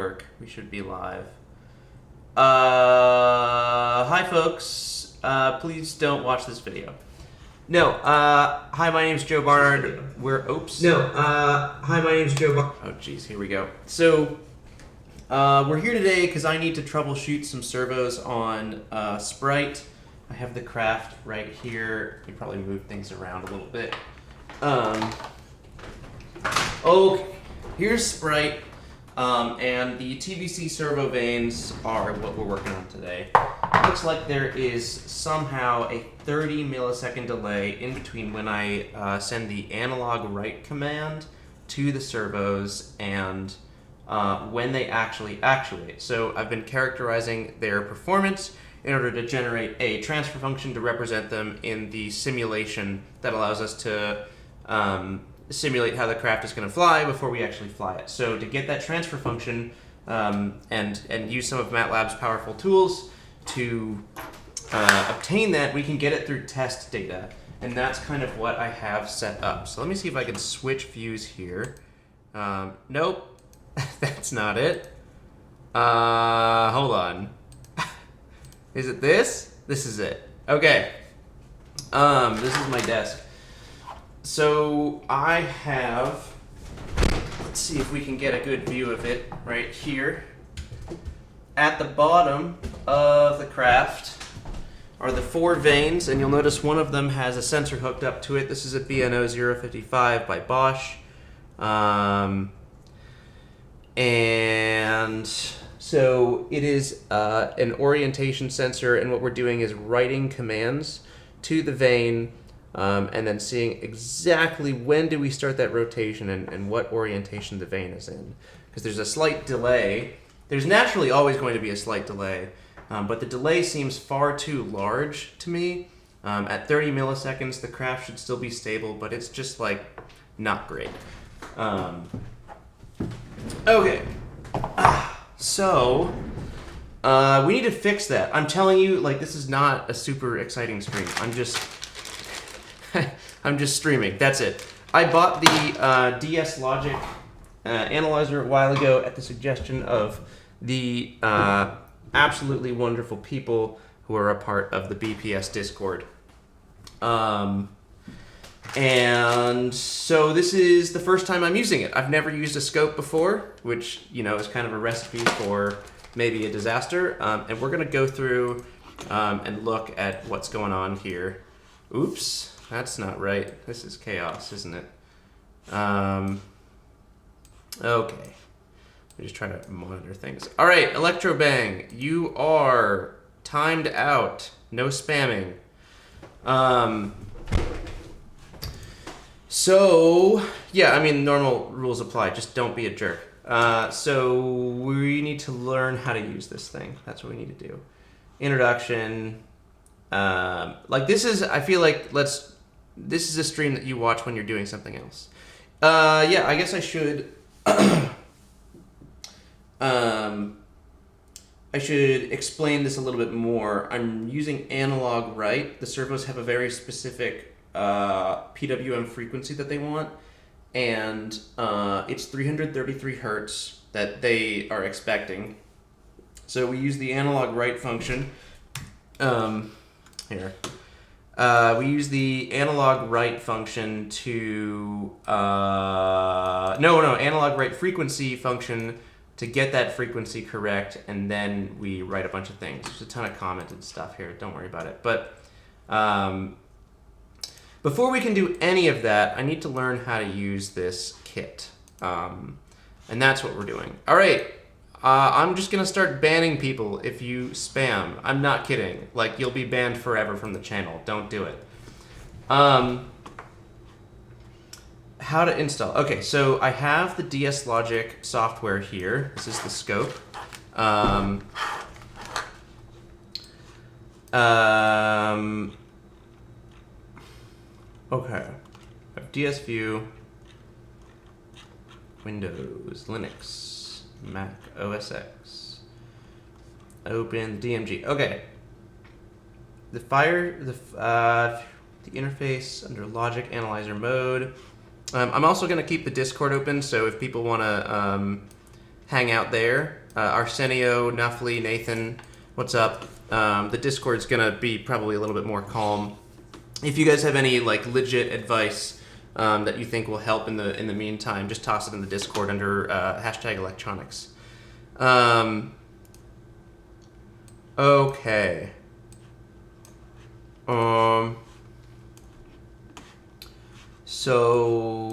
work. We should be live. Hi folks. Please don't watch this video. No, hi, my name's Joe Barnard. Hi, my name's Joe Barnard. Oh jeez, here we go. So, we're here today because I need to troubleshoot some servos on Sprite. I have the craft right here. You probably move things around a little bit. Okay, here's Sprite. And the TVC servo vanes are what we're working on today. Looks like there is somehow a 30 millisecond delay in between when I send the analog write command to the servos and when they actually actuate. So I've been characterizing their performance in order to generate a transfer function to represent them in the simulation that allows us to simulate how the craft is going to fly before we actually fly it. So to get that transfer function and use some of MATLAB's powerful tools to obtain that, we can get it through test data. And that's kind of what I have set up. So let me see if I can switch views here. Nope, that's not it. Hold on. Is it this? This is it. Okay. This is my desk. So I have, let's see if we can get a good view of it right here. At the bottom of the craft are the 4 vanes, and you'll notice one of them has a sensor hooked up to it. This is a BNO055 by Bosch. And so it is an orientation sensor, and what we're doing is writing commands to the vane and then seeing exactly when do we start that rotation and what orientation the vane is in. Because there's a slight delay. There's naturally always going to be a slight delay, but the delay seems far too large to me. At 30 milliseconds, the craft should still be stable, but it's just like not great. Okay. So, we need to fix that. I'm telling you, like, this is not a super exciting stream. I'm just streaming. That's it. I bought the DS Logic analyzer a while ago at the suggestion of the absolutely wonderful people who are a part of the BPS Discord. And so this is the first time I'm using it. I've never used a scope before, which, you know, is kind of a recipe for maybe a disaster. And we're going to go through and look at what's going on here. Oops. That's not right. This is chaos, isn't it? Okay. I'm just trying to monitor things. All right, Electrobang, you are timed out. No spamming. So, yeah, I mean, normal rules apply. Just don't be a jerk. So we need to learn how to use this thing. That's what we need to do. Introduction. Like this is, I feel like this is a stream that you watch when you're doing something else. Yeah, I guess I should. I should explain this a little bit more. I'm using analog write. The servos have a very specific PWM frequency that they want, and it's 333 hertz that they are expecting. So we use the analog write function. Here. We use the analog write function to analog write frequency function to get that frequency correct, and then we write a bunch of things. There's a ton of commented stuff here. Don't worry about it. But before we can do any of that, I need to learn how to use this kit, and that's what we're doing. All right. I'm just going to start banning people if you spam. I'm not kidding. Like, you'll be banned forever from the channel. Don't do it. How to install. Okay, so I have the DS Logic software here. This is the scope. Okay. I have DS View, Windows, Linux, Mac, OS X. Open the DMG. Okay. The interface under Logic Analyzer mode. I'm also going to keep the Discord open, so if people want to hang out there. Arsenio, Nuffly, Nathan, what's up? The Discord's gonna be probably a little bit more calm. If you guys have any like legit advice that you think will help in the meantime, just toss it in the Discord under #electronics. Okay. So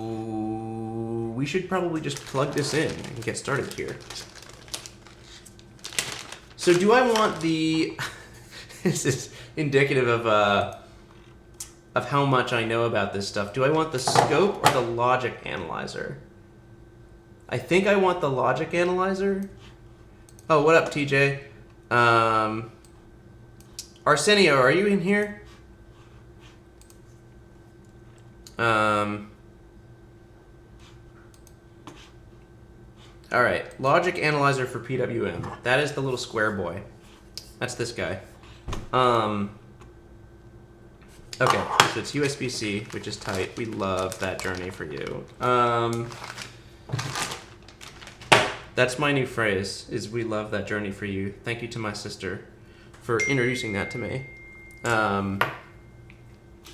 we should probably just plug this in and get started here. So do I want the this is indicative of how much I know about this stuff. Do I want the scope or the logic analyzer? I think I want the logic analyzer. Oh, what up, TJ? Arsenio, are you in here? All right, logic analyzer for PWM. That is the little square boy. That's this guy. Okay, so it's USB-C, which is tight. We love that journey for you. That's my new phrase, is we love that journey for you. Thank you to my sister for introducing that to me.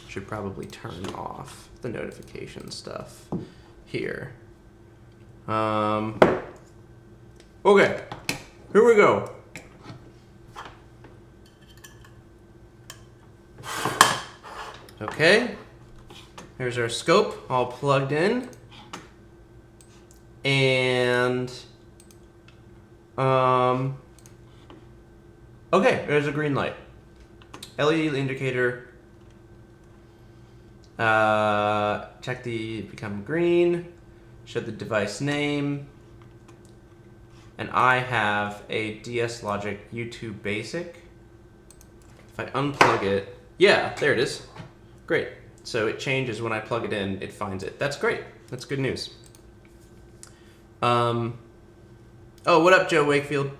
Should probably turn off the notification stuff here. Okay, here we go. Okay, here's our scope all plugged in. And, okay, there's a green light. LED indicator. Check the become green. Show the device name. And I have a DS Logic U2 Basic. If I unplug it, yeah, there it is. Great. So it changes when I plug it in, it finds it. That's great. That's good news. Oh, what up, Joe Wakefield?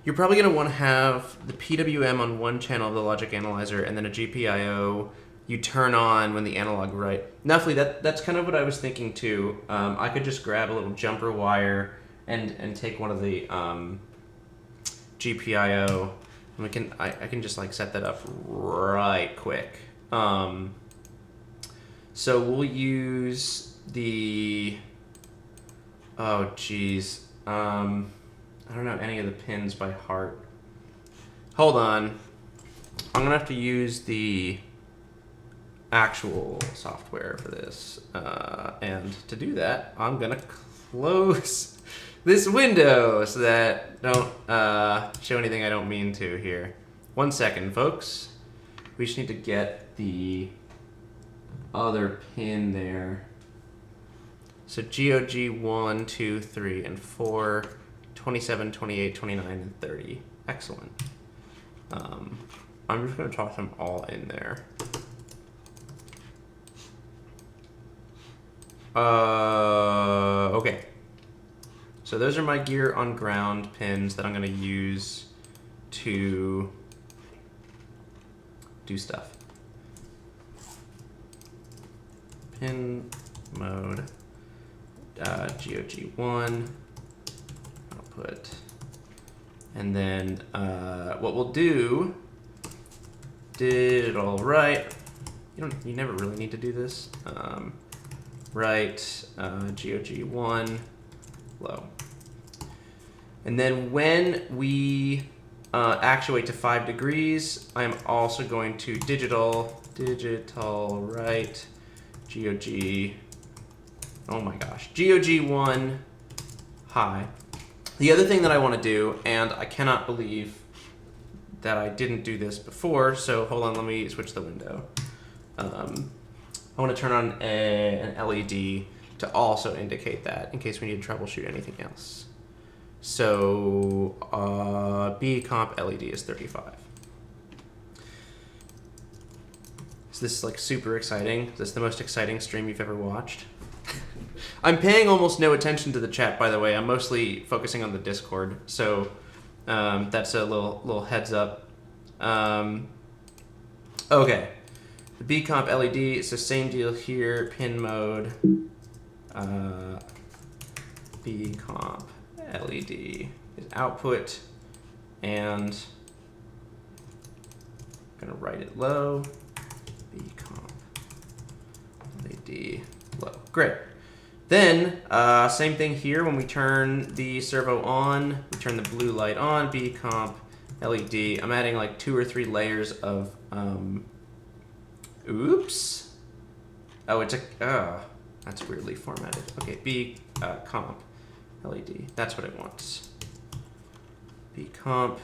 You're probably going to want to have the PWM on one channel of the logic analyzer and then a GPIO you turn on when the analog write. Nuffly, that's kind of what I was thinking too. I could just grab a little jumper wire and take one of the GPIO, and I can just like set that up right quick. So we'll use the, oh geez, I don't know any of the pins by heart. Hold on, I'm gonna have to use the actual software for this, and to do that, I'm gonna close this window so that don't show anything I don't mean to here. 1 second, folks. We just need to get the other pin there. So GOG 1, 2, 3, and 4, 27, 28, 29, and 30. Excellent. I'm just going to toss them all in there. Okay. So those are my gear on ground pins that I'm going to use to do stuff. Pin mode, GOG1, output, and then what we'll do, digital write. You never really need to do this. Write GOG1 low. And then when we actuate to 5 degrees, I'm also going to digital write GOG, oh my gosh, GOG1 high. The other thing that I want to do, and I cannot believe that I didn't do this before, so hold on, let me switch the window. I want to turn on an LED to also indicate that in case we need to troubleshoot anything else. So B comp LED is 35. Is this like super exciting? Is this the most exciting stream you've ever watched? I'm paying almost no attention to the chat, by the way. I'm mostly focusing on the Discord, so that's a little heads up. Okay, the B comp LED. It's the same deal here. Pin mode. B comp LED is output, and I'm gonna write it low, B comp LED low. Great. Then, same thing here. When we turn the servo on, we turn the blue light on, B comp LED. I'm adding like 2 or 3 layers of, oops. Oh, it's that's weirdly formatted. Okay, B comp LED. That's what it wants. B comp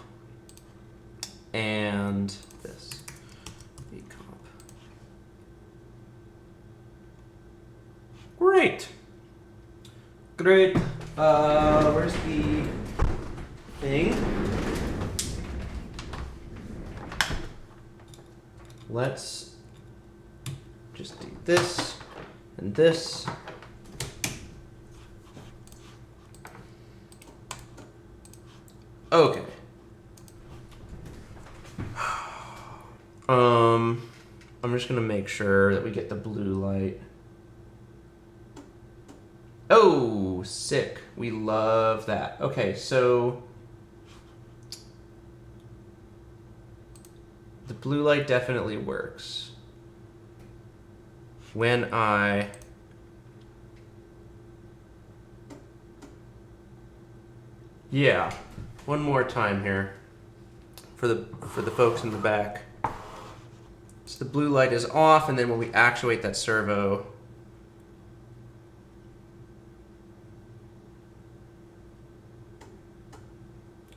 and this. B comp. Great. Great. Where's the thing? Let's just do this and this. Okay. I'm just gonna make sure that we get the blue light. Oh, sick. We love that. Okay, so the blue light definitely works. When yeah, one more time here for the folks in the back. So the blue light is off, and then when we actuate that servo,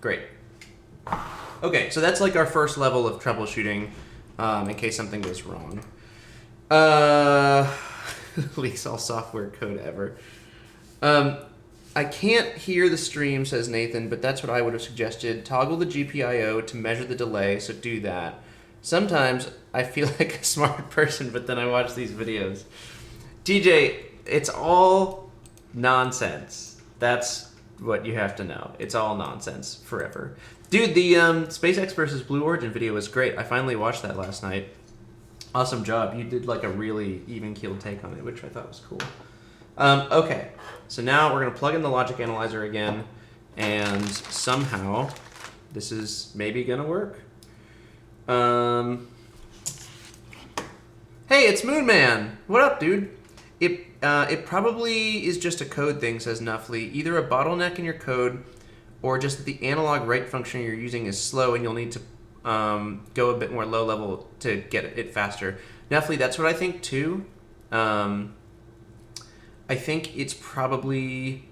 great. Okay, so that's like our first level of troubleshooting, in case something goes wrong. Leaks all software code ever. I can't hear the stream, says Nathan, but that's what I would have suggested. Toggle the GPIO to measure the delay, so do that. Sometimes I feel like a smart person, but then I watch these videos. DJ, it's all nonsense. That's what you have to know. It's all nonsense forever. Dude, the SpaceX versus Blue Origin video was great. I finally watched that last night. Awesome job. You did like a really even-keeled take on it, which I thought was cool. Okay, so now we're going to plug in the logic analyzer again, and somehow this is maybe going to work. Hey, it's Moonman. What up, dude? It probably is just a code thing, says Nuffly. Either a bottleneck in your code, or just that the analog write function you're using is slow, and you'll need to go a bit more low level to get it faster. Nuffly, that's what I think too. I think it's probably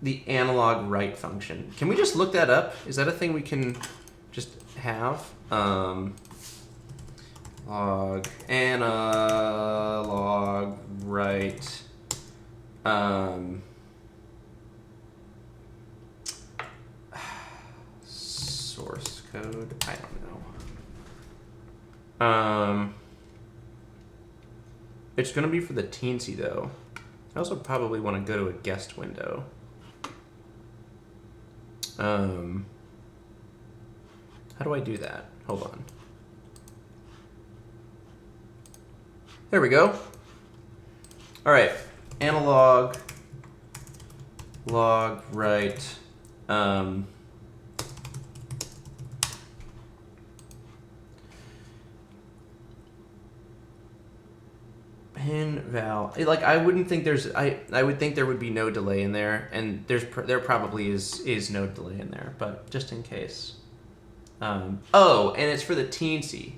the analog write function. Can we just look that up? Is that a thing we can just have? Log analog write. Source code. I don't know. It's gonna be for the teensy though. I also probably want to go to a guest window. How do I do that? Hold on. There we go. All right, analog log write. Pin val. Like I wouldn't think there's. I would think there would be no delay in there, and there probably is no delay in there, but just in case. Oh, and it's for the teensy,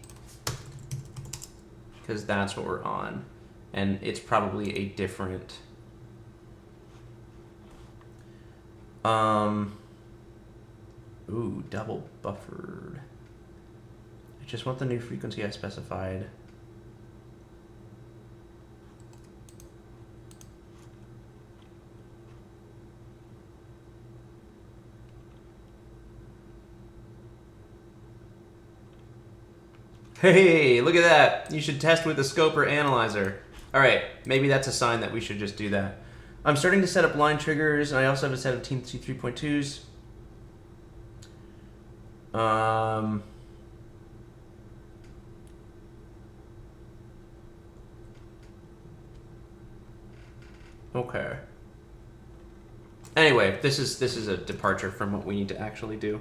because that's what we're on, and it's probably a different. Ooh, double buffered. I just want the new frequency I specified. Hey, look at that. You should test with the scoper analyzer. All right, maybe that's a sign that we should just do that. I'm starting to set up line triggers, and I also have a set of teensy 3.2s. Okay. Anyway, this is a departure from what we need to actually do.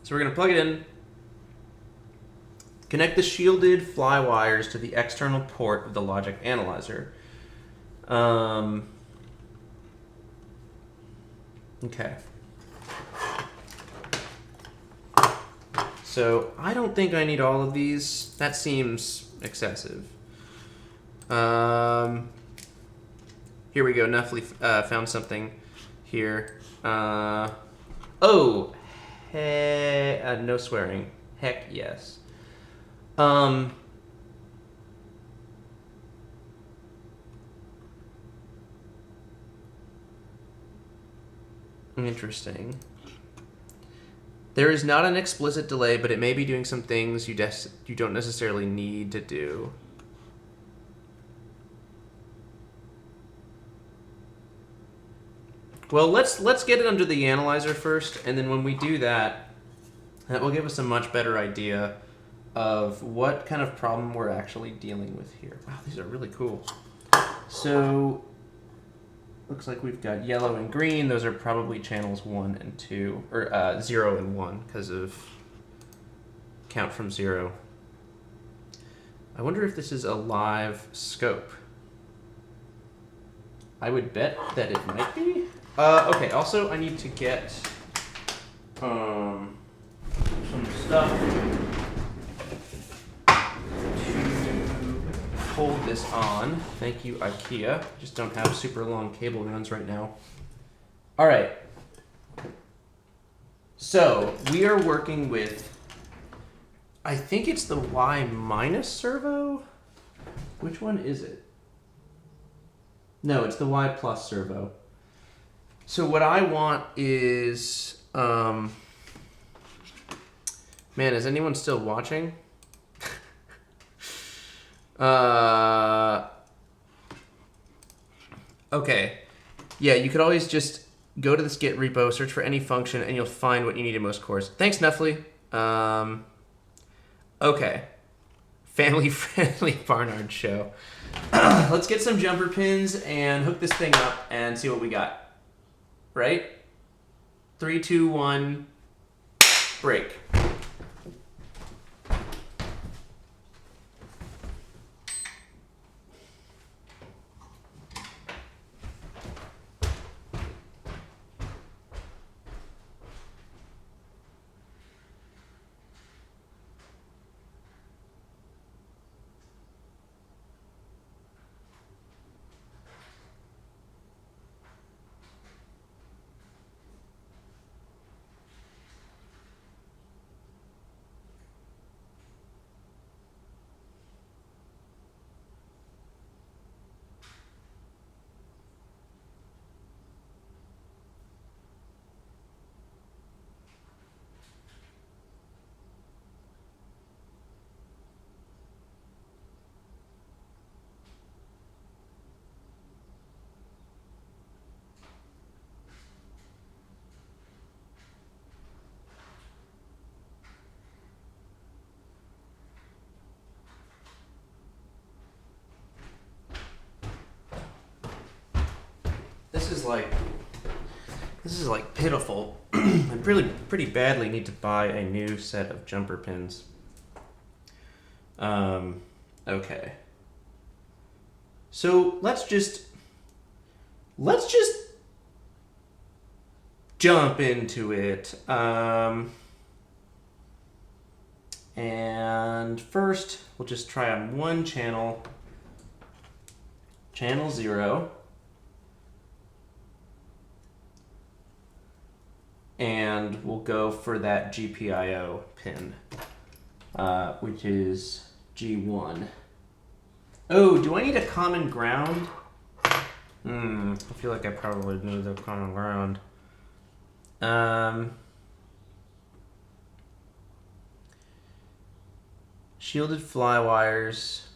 So we're going to plug it in, connect the shielded fly wires to the external port of the logic analyzer. Okay. So I don't think I need all of these. That seems excessive. Here we go. Nuffly found something here. No swearing. Heck yes. Interesting. There is not an explicit delay, but it may be doing some things you don't necessarily need to do. Well, let's get it under the analyzer first, and then when we do that, that will give us a much better idea of what kind of problem we're actually dealing with here. Wow, these are really cool. So, looks like we've got yellow and green. Those are probably channels 1 and 2, or 0 and 1, because of count from 0. I wonder if this is a live scope. I would bet that it might be. Okay, also I need to get some stuff to hold this on. Thank you, IKEA. Just don't have super long cable runs right now. All right. So we are working with, I think it's the Y minus servo. Which one is it? No, it's the Y plus servo. So what I want is, man, is anyone still watching? Okay. Yeah, you could always just go to this Git repo, search for any function, and you'll find what you need in most cores. Thanks, Nuffly. Okay. Family-friendly Barnard show. Let's get some jumper pins and hook this thing up and see what we got. Right? 3, 2, 1, break. This is like pitiful. I pretty badly need to buy a new set of jumper pins. Okay. So let's just jump into it. And first we'll just try on one channel, channel 0. And we'll go for that GPIO pin, which is G1. Oh, do I need a common ground? I feel like I probably need a common ground. Shielded fly wires.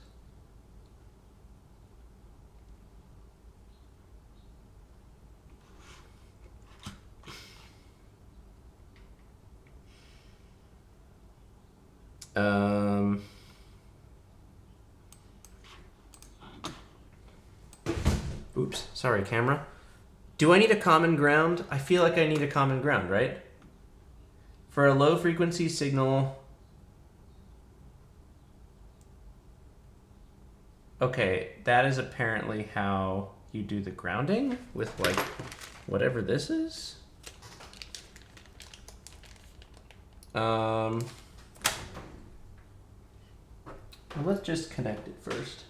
Oops, sorry, camera. Do I need a common ground? I feel like I need a common ground, right? For a low frequency signal. Okay, that is apparently how you do the grounding with like whatever this is. Well, let's just connect it first,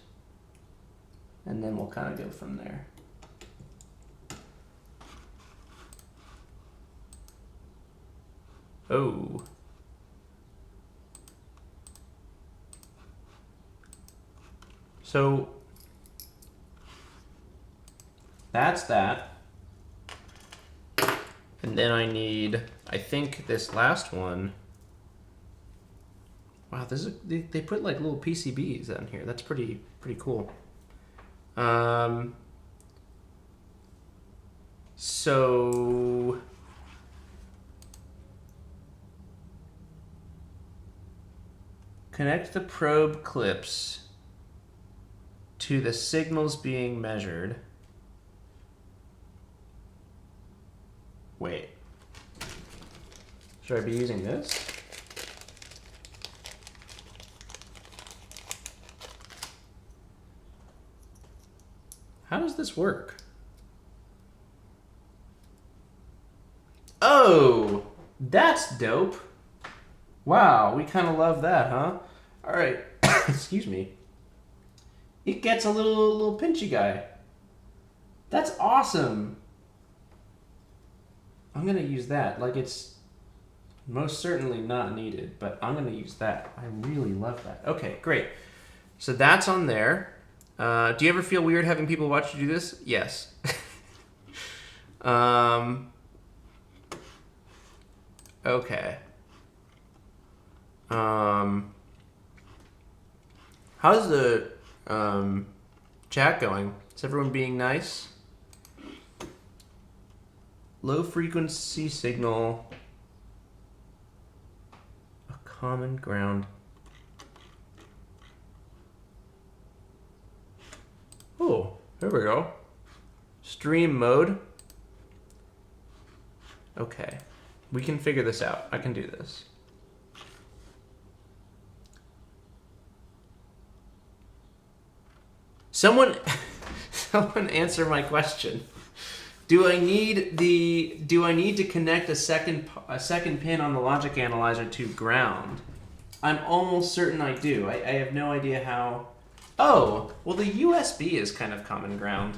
and then we'll kind of go from there. Oh. So that's that. And then I need, I think, this last one. Wow, this is, they put like little PCBs on here. That's pretty cool. So connect the probe clips to the signals being measured. Wait. Should I be using this? How does this work? Oh, that's dope. Wow, we kind of love that, huh? All right, excuse me. It gets a little pinchy guy. That's awesome. I'm gonna use that. Like, it's most certainly not needed, but I'm gonna use that. I really love that. Okay, great. So that's on there. Do you ever feel weird having people watch you do this? Yes. Okay. How's the chat going? Is everyone being nice? Low frequency signal. A common ground. Oh, there we go. Stream mode. Okay. We can figure this out. I can do this. Someone answer my question. Do I need to connect a second pin on the logic analyzer to ground? I'm almost certain I do. I have no idea how. Oh, well, the USB is kind of common ground.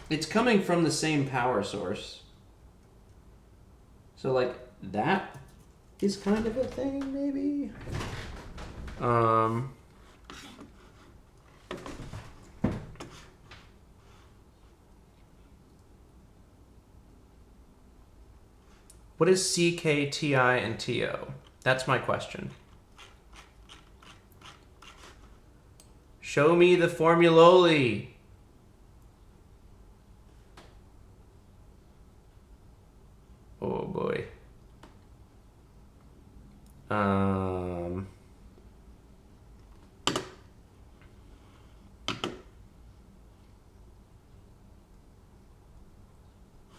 It's coming from the same power source. So, like, that is kind of a thing, maybe? What is CK, TI, and TO? That's my question. Show me the formuloli. Oh boy.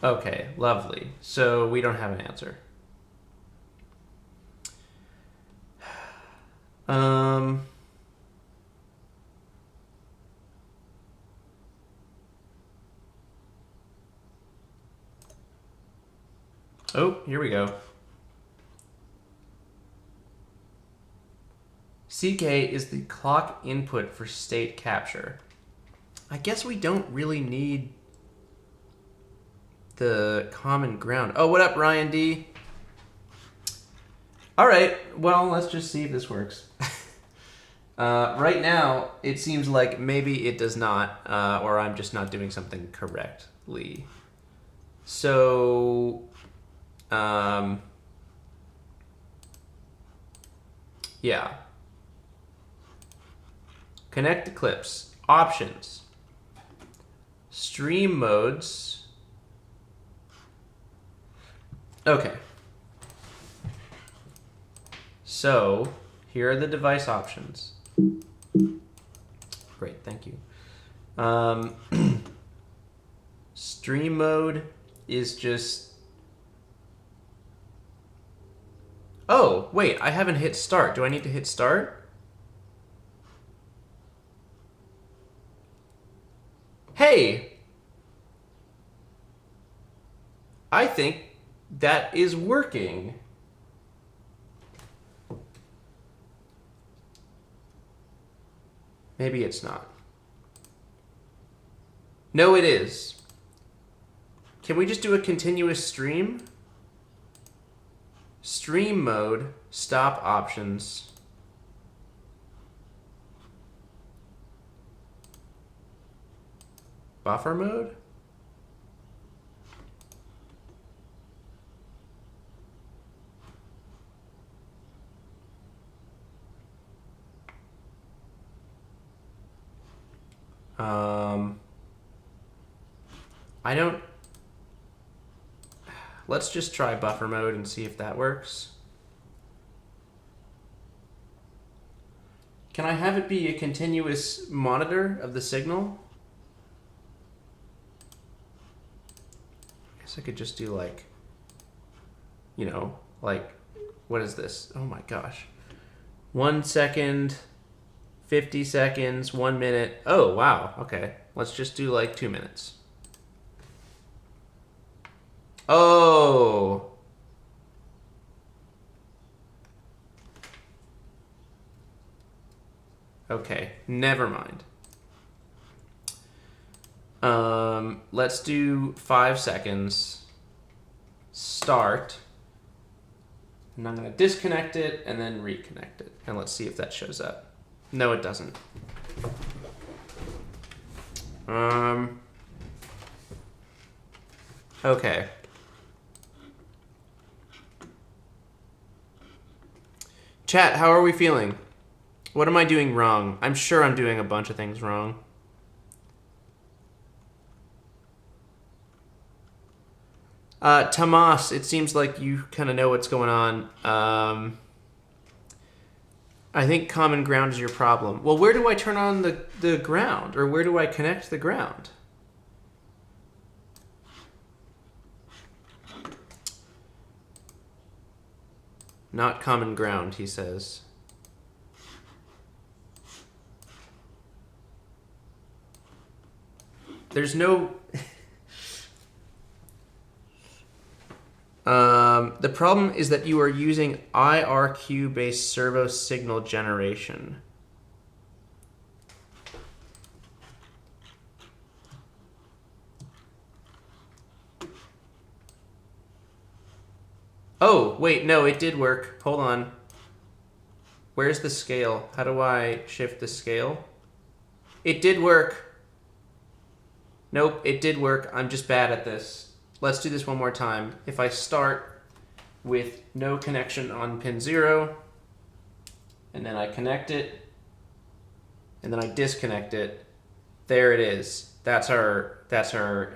Okay, lovely. So we don't have an answer. Oh, here we go. CK is the clock input for state capture. I guess we don't really need the common ground. Oh, what up, Ryan D? All right, well, let's just see if this works. Right now, it seems like maybe it does not, or I'm just not doing something correctly. So, yeah. Connect the clips. Options. Stream modes. Okay. So, here are the device options. Great, thank you. Stream mode is just... Oh, wait, I haven't hit start. Do I need to hit start? Hey! I think that is working. Maybe it's not. No, it is. Can we just do a continuous stream? Stream mode, stop options. Buffer mode? I don't... Let's just try buffer mode and see if that works. Can I have it be a continuous monitor of the signal? I guess I could just do like, you know, like, what is this? Oh my gosh. 1 second, 50 seconds, 1 minute. Oh, wow. Okay. Let's just do like 2 minutes. Oh. Okay, never mind. Let's do 5 seconds. Start. And I'm going to disconnect it and then reconnect it. And let's see if that shows up. No, it doesn't. Okay. Chat, how are we feeling? What am I doing wrong? I'm sure I'm doing a bunch of things wrong. Tomas, it seems like you kind of know what's going on. I think common ground is your problem. Well, where do I turn on the ground? Or where do I connect the ground? Not common ground, he says. There's no... the problem is that you are using IRQ-based servo signal generation. Oh, wait, no, it did work. Hold on. Where's the scale? How do I shift the scale? It did work. Nope, it did work. I'm just bad at this. Let's do this one more time. If I start with no connection on pin 0, and then I connect it, and then I disconnect it, there it is. That's our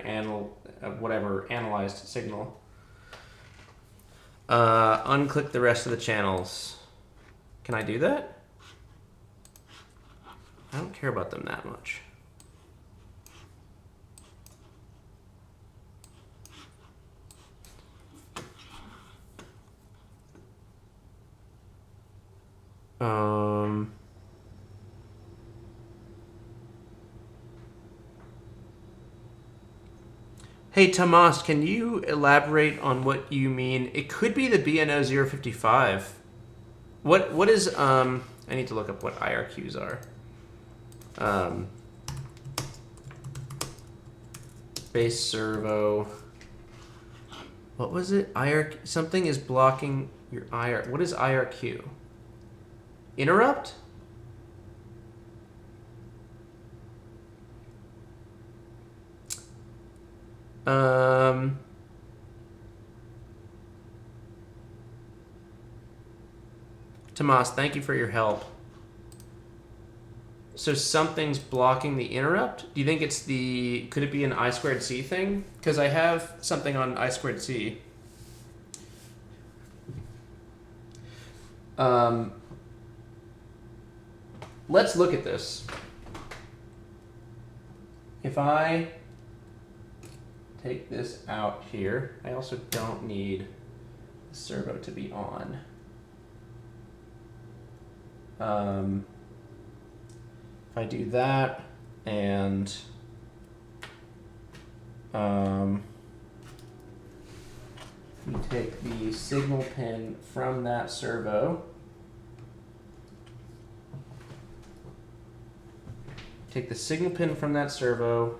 analyzed signal. Unclick the rest of the channels. Can I do that? I don't care about them that much. Hey, Tomas, can you elaborate on what you mean? It could be the BNO 055. What is, I need to look up what IRQs are. Base servo. What was it? Something is blocking your IR. What is IRQ? Interrupt? Tomas, thank you for your help. So something's blocking the interrupt? Do you think it's could it be an I squared C thing? Because I have something on I squared C. Let's look at this. If I take this out here. I also don't need the servo to be on. If I do that and we take the signal pin from that servo, take the signal pin from that servo,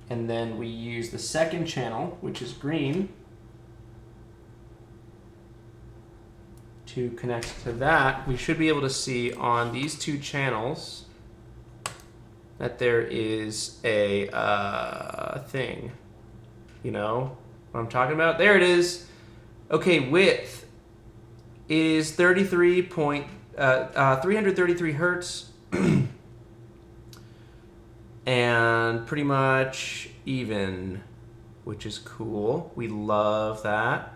and then we use the second channel, which is green, to connect to that. We should be able to see on these two channels that there is a thing. You know what I'm talking about? There it is. Okay, width is 333 hertz. And pretty much even, which is cool. We love that.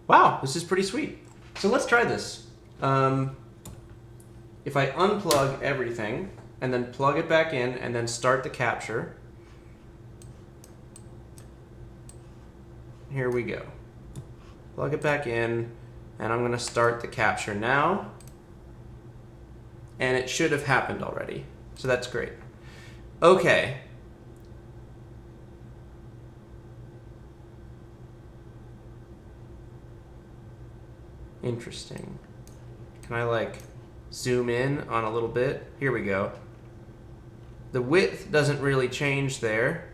Wow, this is pretty sweet. So let's try this. If I unplug everything and then plug it back in and then start the capture, here we go. Plug it back in, and I'm going to start the capture now. And it should have happened already. So that's great. Okay. Interesting. Can I like zoom in on a little bit? Here we go. The width doesn't really change there.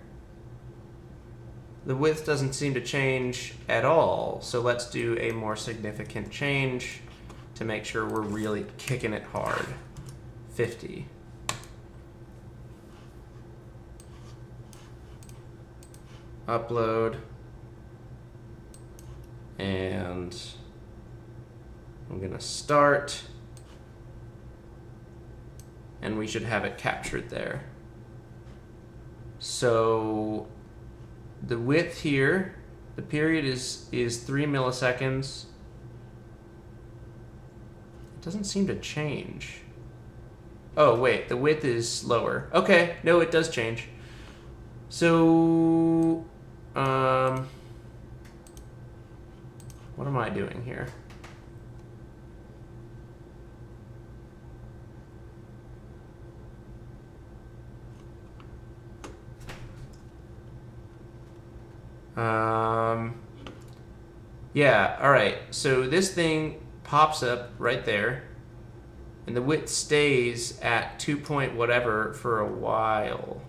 The width doesn't seem to change at all. So let's do a more significant change to make sure we're really kicking it hard. 50. Upload. And I'm gonna start. And we should have it captured there. So the width here, the period is 3 milliseconds. It doesn't seem to change. Oh, wait, the width is lower. Okay, no, it does change. So, what am I doing here? Yeah, all right. So this thing pops up right there, and the width stays at 2 point whatever for a while.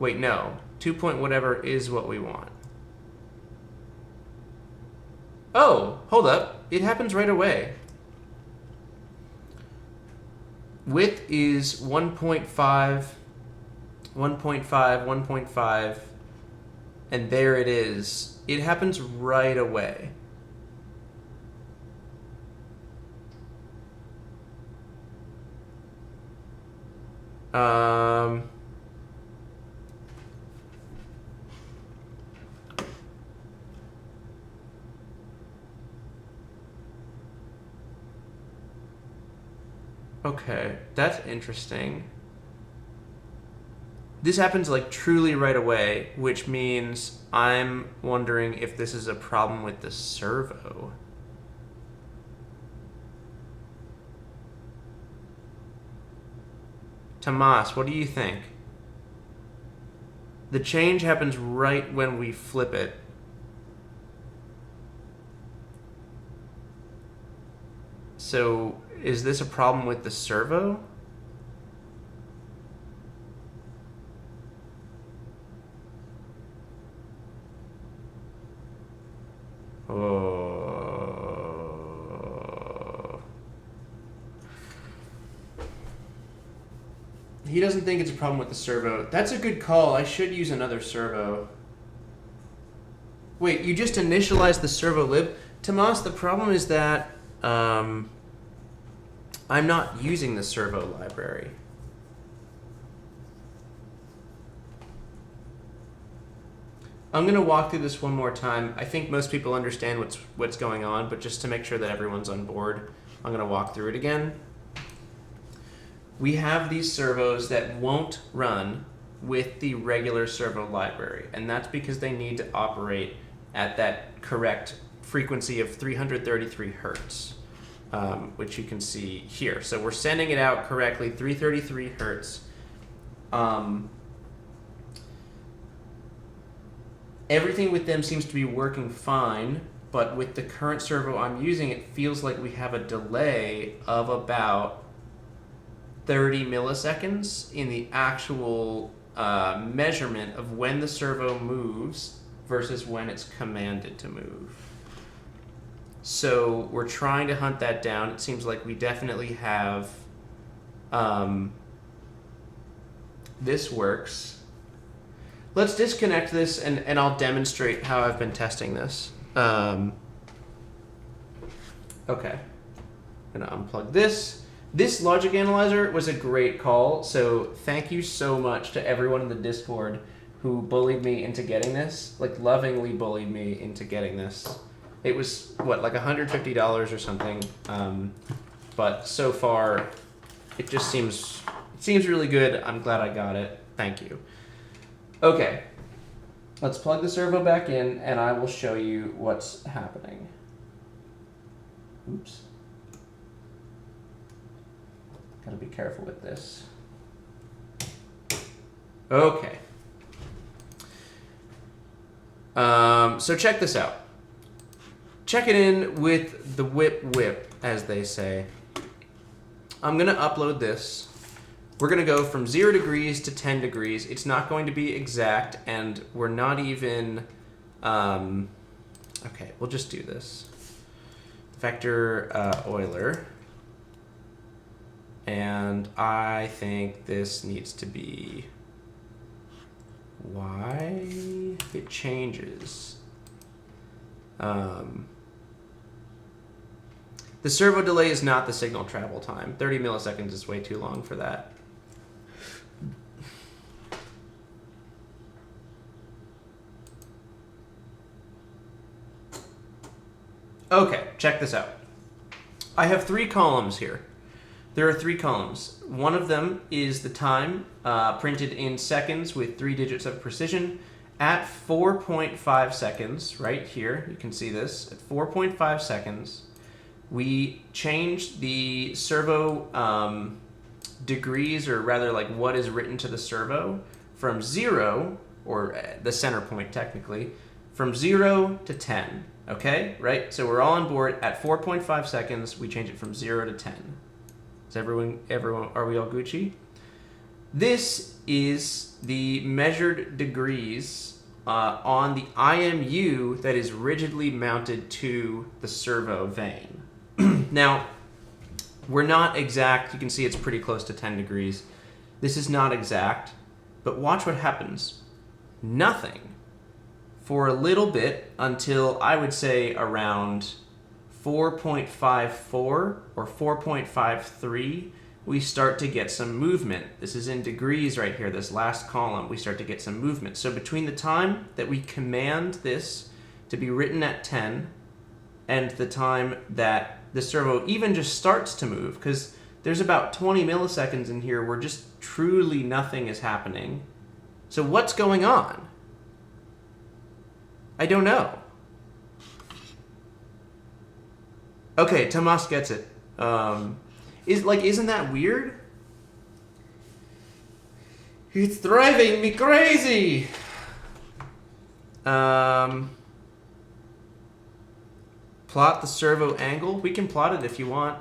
Wait, no. 2 point whatever is what we want. Oh, hold up. It happens right away. Width is 1.5, 1.5, 1.5, and there it is. It happens right away. Okay, that's interesting. This happens like truly right away, which means I'm wondering if this is a problem with the servo. Tomas, what do you think? The change happens right when we flip it. So, is this a problem with the servo? Oh. He doesn't think it's a problem with the servo. That's a good call. I should use another servo. Wait, you just initialized the servo lib? Tomas, the problem is that I'm not using the servo library. I'm going to walk through this one more time. I think most people understand what's going on, but just to make sure that everyone's on board, I'm going to walk through it again. We have these servos that won't run with the regular servo library, and that's because they need to operate at that correct frequency of 333 hertz, which you can see here. So we're sending it out correctly, 333 hertz. Everything with them seems to be working fine, but with the current servo I'm using, it feels like we have a delay of about 30 milliseconds in the actual measurement of when the servo moves versus when it's commanded to move. So we're trying to hunt that down. It seems like we definitely have this works. Let's disconnect this and I'll demonstrate how I've been testing this. Okay. I'm gonna unplug this. This logic analyzer was a great call, so thank you so much to everyone in the Discord who bullied me into getting this, like lovingly bullied me into getting this. It was, what, like $150 or something, but so far it just seems really good. I'm glad I got it. Thank you. Okay, let's plug the servo back in and I will show you what's happening. Oops. Gotta be careful with this. Okay. So check this out. Check it in with the whip, as they say. I'm gonna upload this. We're gonna go from 0 degrees to 10 degrees. It's not going to be exact, and we're not even, okay, we'll just do this. Vector Euler. And I think this needs to be why it changes. The servo delay is not the signal travel time. 30 milliseconds is way too long for that. Okay, check this out. I have 3 columns here. There are 3 columns. One of them is the time printed in seconds with 3 digits of precision. At 4.5 seconds, right here, you can see this. At 4.5 seconds, we changed the servo degrees, or rather like what is written to the servo, from 0, or the center point technically, from 0 to 10. Okay, right? So we're all on board. At 4.5 seconds, we change it from 0 to 10. Is everyone, are we all Gucci? This is the measured degrees on the IMU that is rigidly mounted to the servo vane. Now, we're not exact. You can see it's pretty close to 10 degrees. This is not exact, but watch what happens. Nothing for a little bit until I would say around 4.54 or 4.53, we start to get some movement. This is in degrees right here, this last column, we start to get some movement. So between the time that we command this to be written at 10 and the time that the servo even just starts to move, because there's about 20 milliseconds in here where just truly nothing is happening. So what's going on? I don't know. Okay, Tomas gets it. Isn't that weird? It's driving me crazy. Plot the servo angle. We can plot it if you want.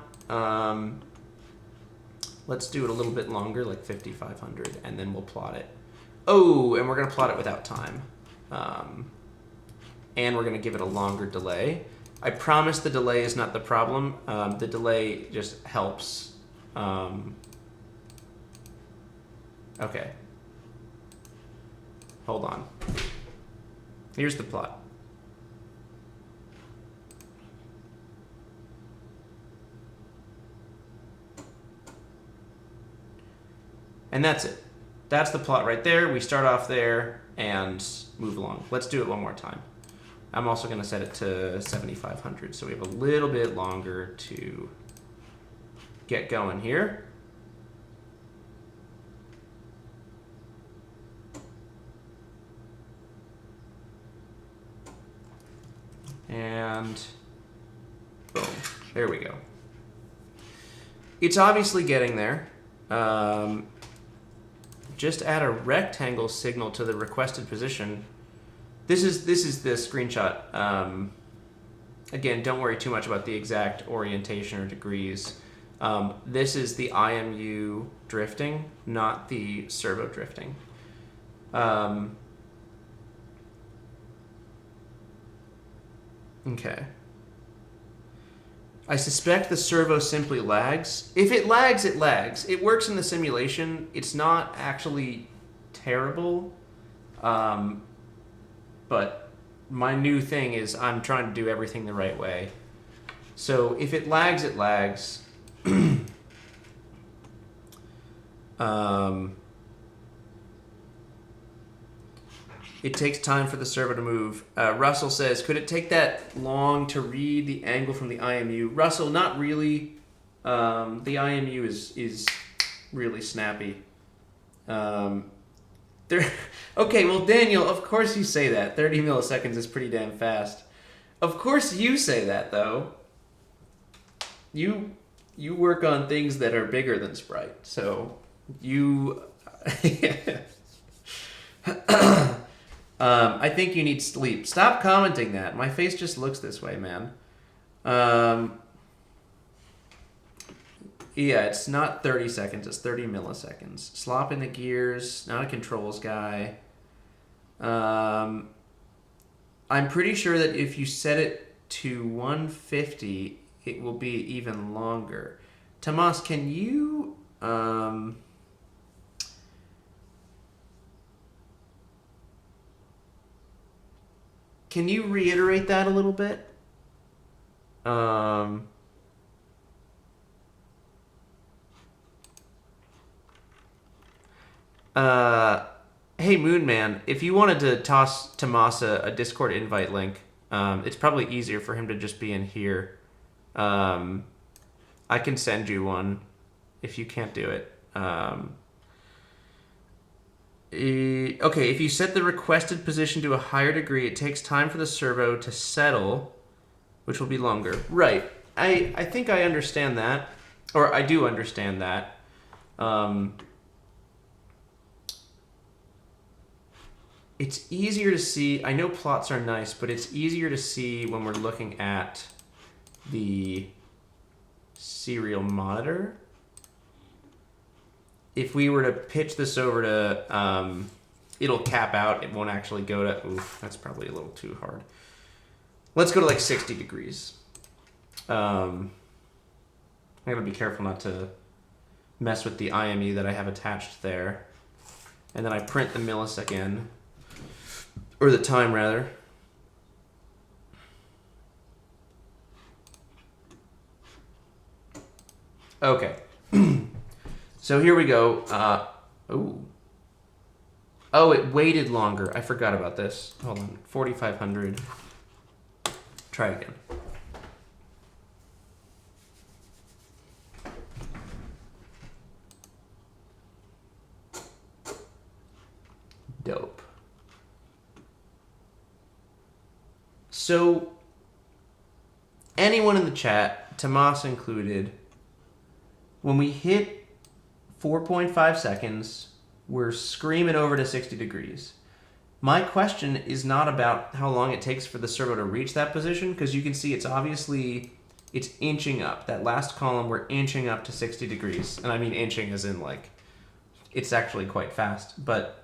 Let's do it a little bit longer, like 5,500, and then we'll plot it. Oh, and we're gonna plot it without time. And we're gonna give it a longer delay. I promise the delay is not the problem. The delay just helps. Okay. Hold on. Here's the plot. And that's it. that's the plot right there. We start off there and move along. Let's do it one more time. I'm also going to set it to 7,500, so we have a little bit longer to get going here. And boom, there we go. It's obviously getting there. Just add a rectangle signal to the requested position. This is the screenshot. Again, don't worry too much about the exact orientation or degrees. This is the IMU drifting, not the servo drifting. Okay. I suspect the servo simply lags. If it lags, it lags. It works in the simulation. It's not actually terrible. But my new thing is I'm trying to do everything the right way. So if it lags, it lags. It takes time for the servo to move. Russell says, could it take that long to read the angle from the IMU? Russell, not really. The IMU is really snappy. Okay, well, Daniel, of course you say that. 30 milliseconds is pretty damn fast. Of course you say that, though. You work on things that are bigger than Sprite, so you... I think you need sleep. Stop commenting that. My face just looks this way, man. Yeah, it's not 30 seconds. It's 30 milliseconds. Slop in the gears. Not a controls guy. I'm pretty sure that if you set it to 150, it will be even longer. Tomas, can you... Can you reiterate that a little bit? Hey, Moonman, if you wanted to toss Tomas a Discord invite link, it's probably easier for him to just be in here. I can send you one if you can't do it. Okay, if you set the requested position to a higher degree, it takes time for the servo to settle, which will be longer. Right. I think I understand that. Or I do understand that. It's easier to see. I know plots are nice, but it's easier to see when we're looking at the serial monitor. If we were to pitch this over to, it'll cap out. It won't actually go to, oof, that's probably a little too hard. Let's go to like 60 degrees. I gotta be careful not to mess with the IME that I have attached there. And then I print the millisecond, or the time rather. Okay. So here we go. Oh, it waited longer. I forgot about this. Hold on. 4,500. Try again. Dope. So, anyone in the chat, Tomas included, when we hit 4.5 seconds, we're screaming over to 60 degrees. My question is not about how long it takes for the servo to reach that position, because you can see it's inching up. That last column, we're inching up to 60 degrees. And I mean inching as in like, it's actually quite fast. But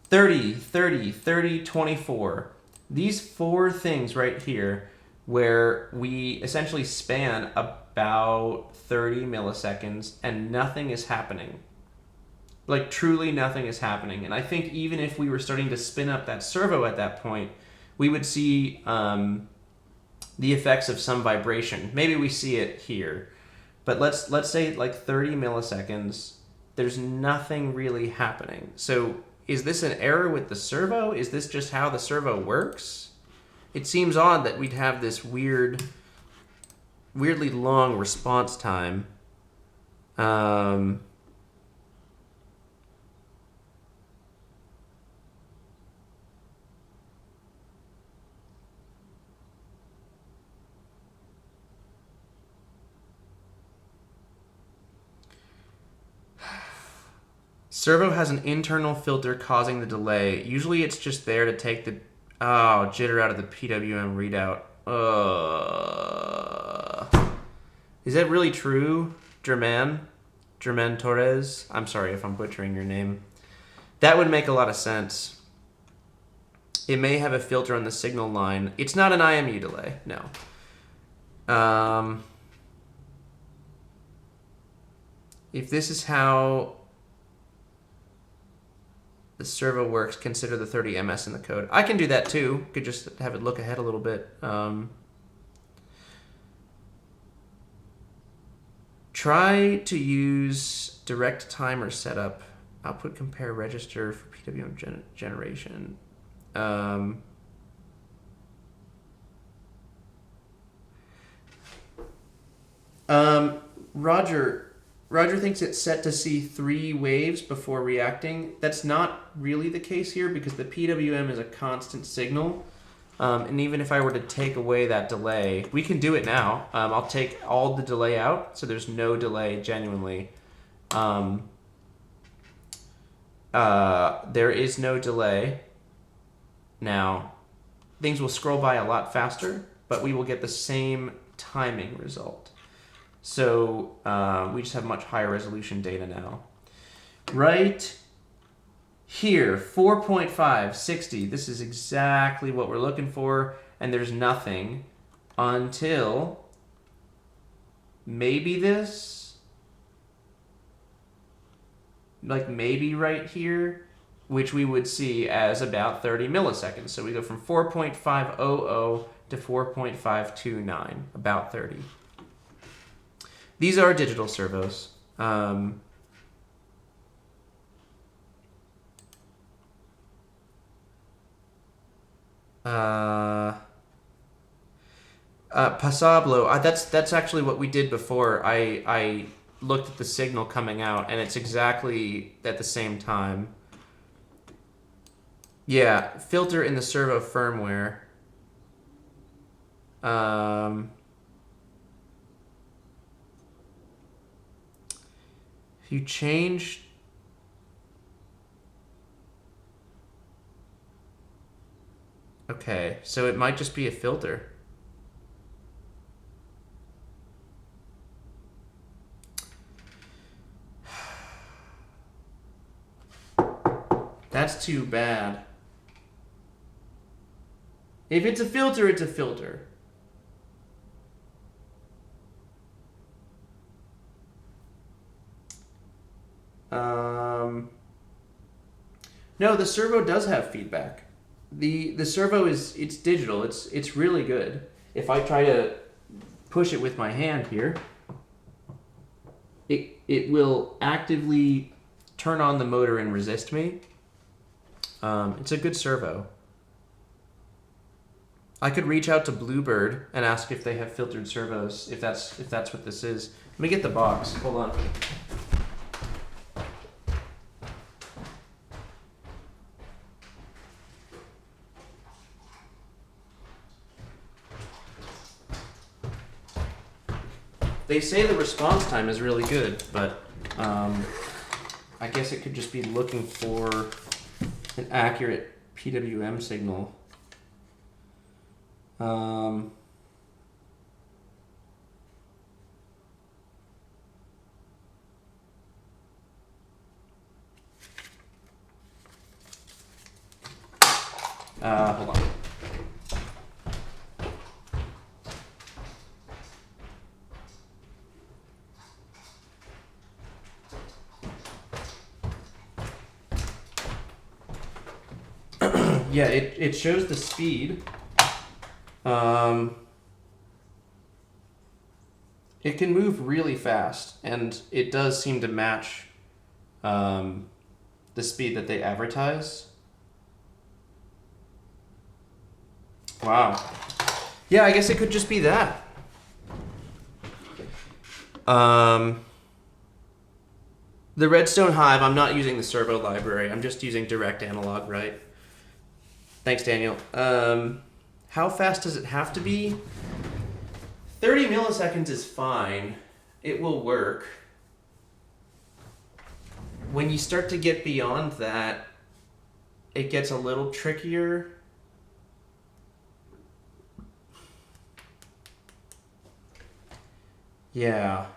30, 30, 30, 24. These four things right here, where we essentially span about 30 milliseconds and nothing is happening. Like, truly nothing is happening. And I think even if we were starting to spin up that servo at that point, we would see the effects of some vibration. Maybe we see it here. But let's say like 30 milliseconds. there's nothing really happening. So is this an error with the servo? Is this just how the servo works? It seems odd that we'd have this weirdly long response time. Servo has an internal filter causing the delay. Usually it's just there to take the jitter out of the PWM readout. Is that really true, German Torres? I'm sorry if I'm butchering your name. That would make a lot of sense. It may have a filter on the signal line. It's not an IMU delay, no. If this is how the servo works, consider the 30 ms in the code. I can do that too. Could just have it look ahead a little bit. Try to use direct timer setup. Output compare register for PWM generation. Roger thinks it's set to see 3 waves before reacting. That's not really the case here because the PWM is a constant signal. And even if I were to take away that delay, we can do it now. I'll take all the delay out, so there's no delay genuinely. There is no delay. Now, things will scroll by a lot faster, but we will get the same timing result. So we just have much higher resolution data now. Right here, 4.5, 60. This is exactly what we're looking for, and there's nothing until maybe this, like maybe right here, which we would see as about 30 milliseconds. So we go from 4.500 to 4.529, about 30. These are digital servos. Pasablo, that's actually what we did before. I looked at the signal coming out, and it's exactly at the same time. Yeah, filter in the servo firmware. If you change okay, so it might just be a filter. That's too bad. If it's a filter, it's a filter. No, the servo does have feedback. The servo it's digital. It's really good. If I try to push it with my hand here, it will actively turn on the motor and resist me. It's a good servo. I could reach out to Bluebird and ask if they have filtered servos, if that's what this is. Let me get the box. Hold on. They say the response time is really good, but I guess it could just be looking for an accurate PWM signal. Hold on. Yeah, it shows the speed. It can move really fast, and it does seem to match the speed that they advertise. Wow. Yeah, I guess it could just be that. The Redstone Hive, I'm not using the servo library. I'm just using direct analog, right? Thanks, Daniel. How fast does it have to be? 30 milliseconds is fine. It will work. When you start to get beyond that, it gets a little trickier. Yeah.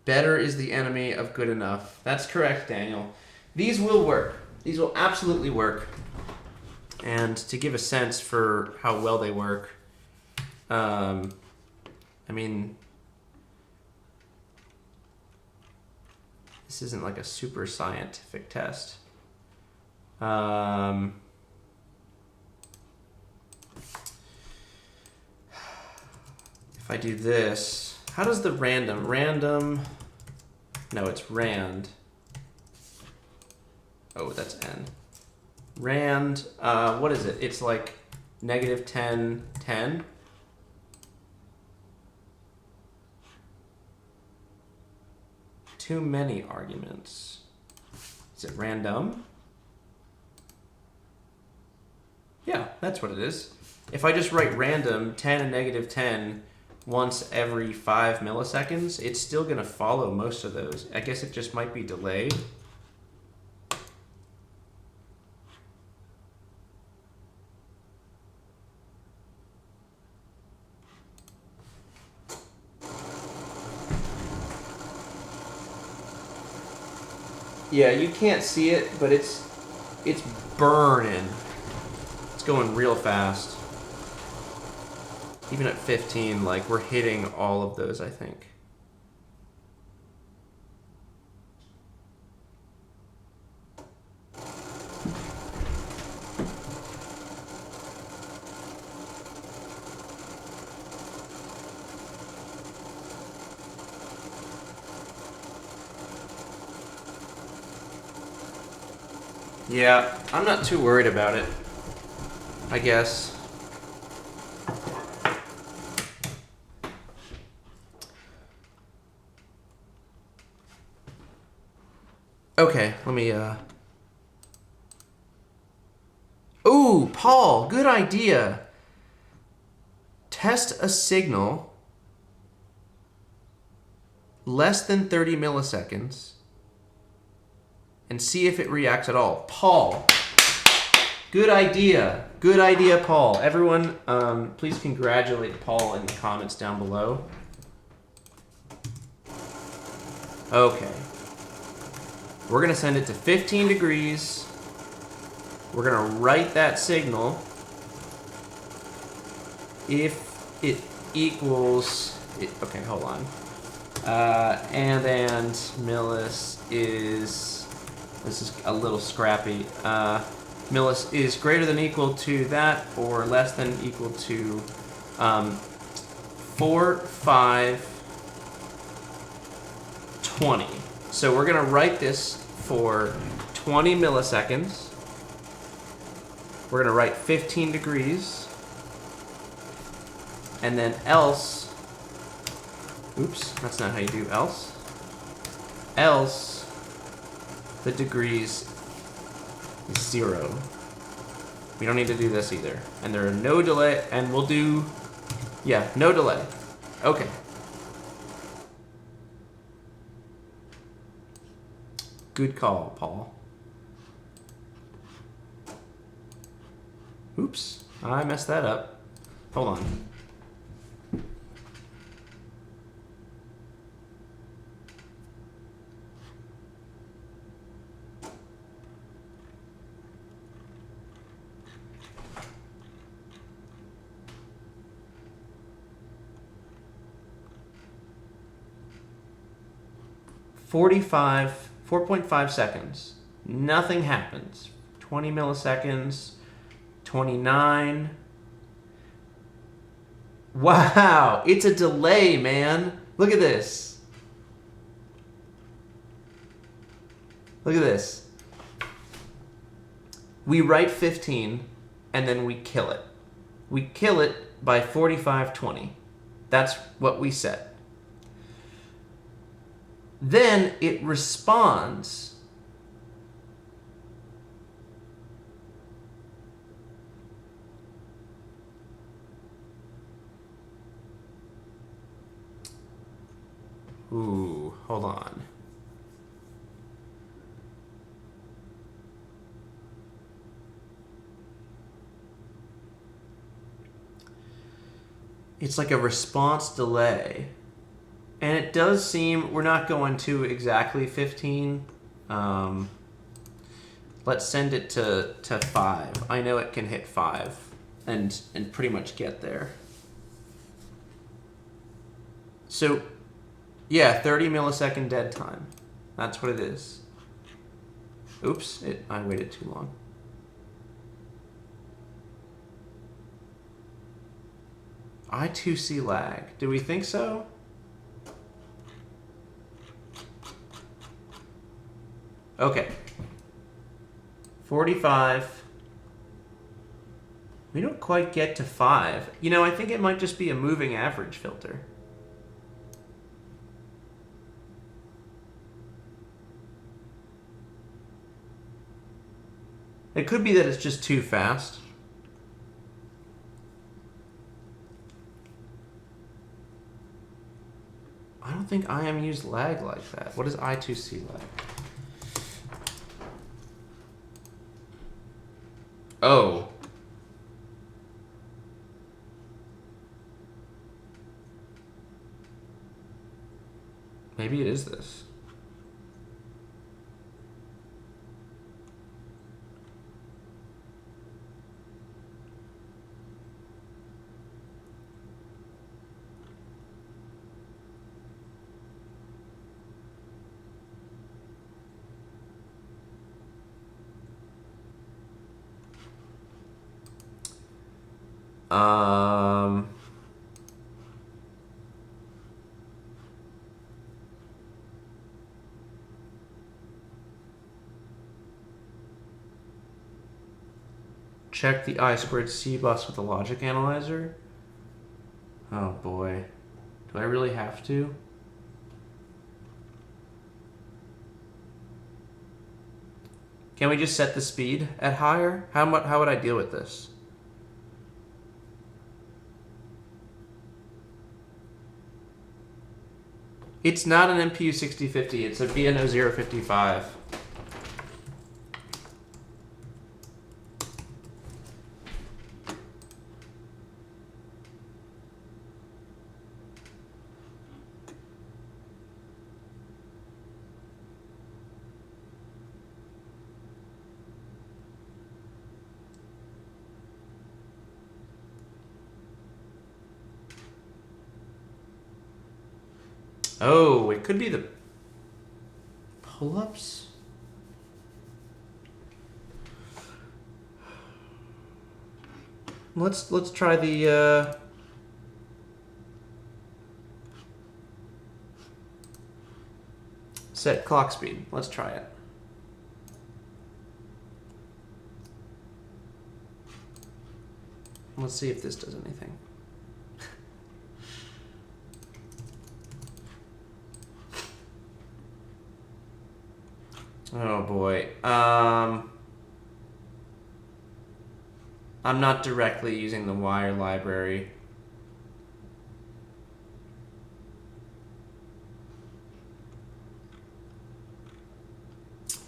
Better is the enemy of good enough. That's correct, Daniel. These will work. These will absolutely work. And to give a sense for how well they work, I mean, this isn't like a super scientific test. If I do this, how does the random, no, it's rand. Oh, that's n. Rand, what is it? It's like negative 10, 10. Too many arguments. Is it random? Yeah, that's what it is. If I just write random 10 and negative 10 once every 5 milliseconds, it's still going to follow most of those. I guess it just might be delayed. Yeah, you can't see it, but it's burning. It's going real fast. Even at 15, like, we're hitting all of those, I think. Yeah, I'm not too worried about it, I guess. Okay, let me, Ooh, Paul, good idea. Test a signal less than 30 milliseconds and see if it reacts at all. Paul, good idea. Good idea, Paul. Everyone, please congratulate Paul in the comments down below. Okay. We're going to send it to 15 degrees. We're going to write that signal. If it equals... okay, hold on. And millis is... this is a little scrappy. Millis is greater than equal to that or less than equal to 4, 5, 20. So we're going to write this for 20 milliseconds. We're going to write 15 degrees. And then else, oops, that's not how you do else. Else, the degrees is 0. We don't need to do this either. And there are no delay, and we'll do, yeah, no delay. Okay. Good call, Paul. Oops, I messed that up. Hold on. $45, 4.5 seconds. Nothing happens. 20 milliseconds. 29. Wow, it's a delay, man. Look at this. Look at this. We write 15, and then we kill it. We kill it by 4520. That's what we set. Then it responds. Ooh, hold on. It's like a response delay. And it does seem we're not going to exactly 15. Let's send it to 5. I know it can hit 5 and pretty much get there. So, yeah, 30 millisecond dead time. That's what it is. Oops, I waited too long. I2C lag. Do we think so? Okay. 45. We don't quite get to 5. You know, I think it might just be a moving average filter. It could be that it's just too fast. I don't think IMUs lag like that. What is I2C lag? Oh. Maybe it is this. Check the I2C bus with the logic analyzer. Oh boy. Do I really have to? Can we just set the speed at higher? How would I deal with this? It's not an MPU 6050, it's a BNO 055. Oh, it could be the pull-ups? Let's try the set clock speed. Let's try it. Let's see if this does anything. Oh boy. I'm not directly using the wire library.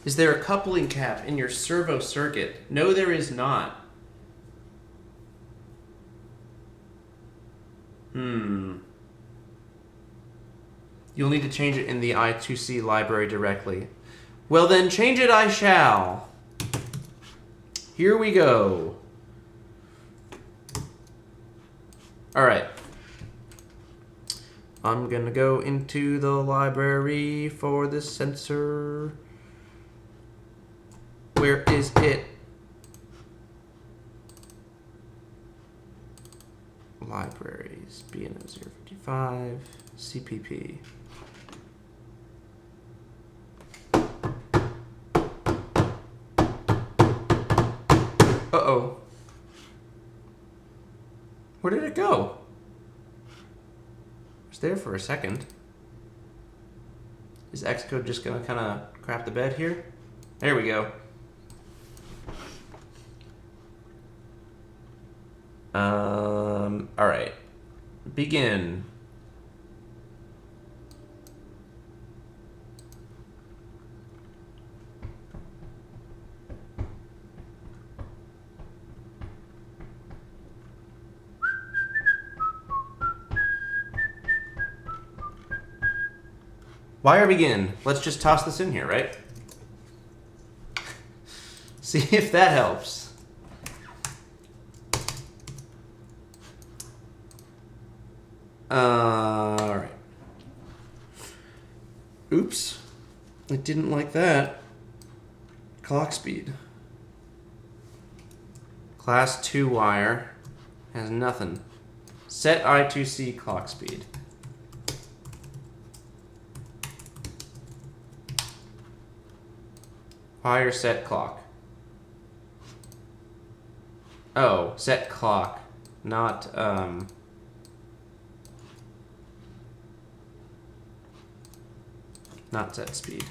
Is there a coupling cap in your servo circuit? No, there is not. You'll need to change it in the I2C library directly. Well then, change it I shall. Here we go. All right. I'm gonna go into the library for this sensor. Where is it? libraries, BNO055, CPP. Uh-oh. Where did it go? It was there for a second. Is Xcode just gonna kind of crap the bed here? There we go. All right. Begin. Wire begin. Let's just toss this in here, right? See if that helps. All right. Oops. It didn't like that. Clock speed. Class 2 wire has nothing. Set I2C clock speed. Wire set clock. Oh, set clock, not set speed.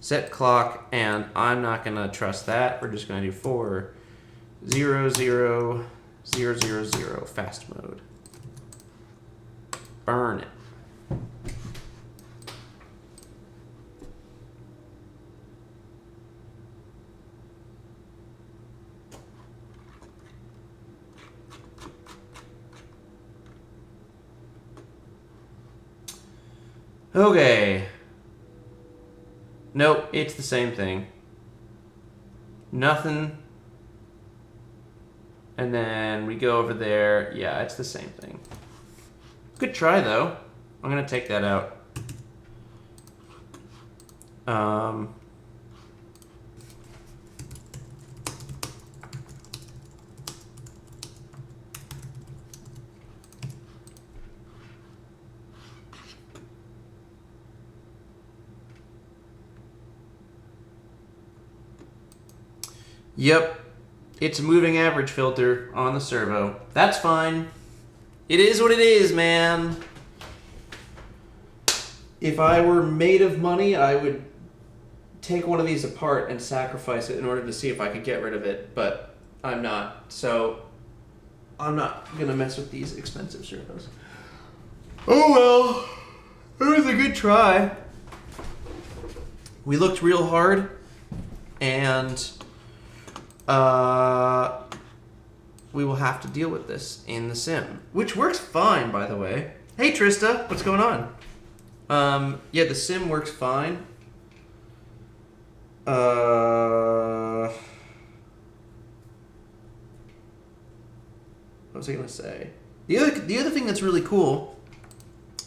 Set clock, and I'm not gonna trust that. We're just gonna do 4 0 0 0 0 0 fast mode. Burn it. Okay. Nope, it's the same thing. Nothing. And then we go over there. Yeah, it's the same thing. Good try, though. I'm going to take that out. Yep, it's a moving average filter on the servo. That's fine. It is what it is, man. If I were made of money, I would take one of these apart and sacrifice it in order to see if I could get rid of it, but I'm not. So I'm not going to mess with these expensive servos. Oh well, it was a good try. We looked real hard, and we will have to deal with this in the sim, which works fine, by the way. Hey, Trista, what's going on? Yeah, the sim works fine. What was I gonna say? The other thing that's really cool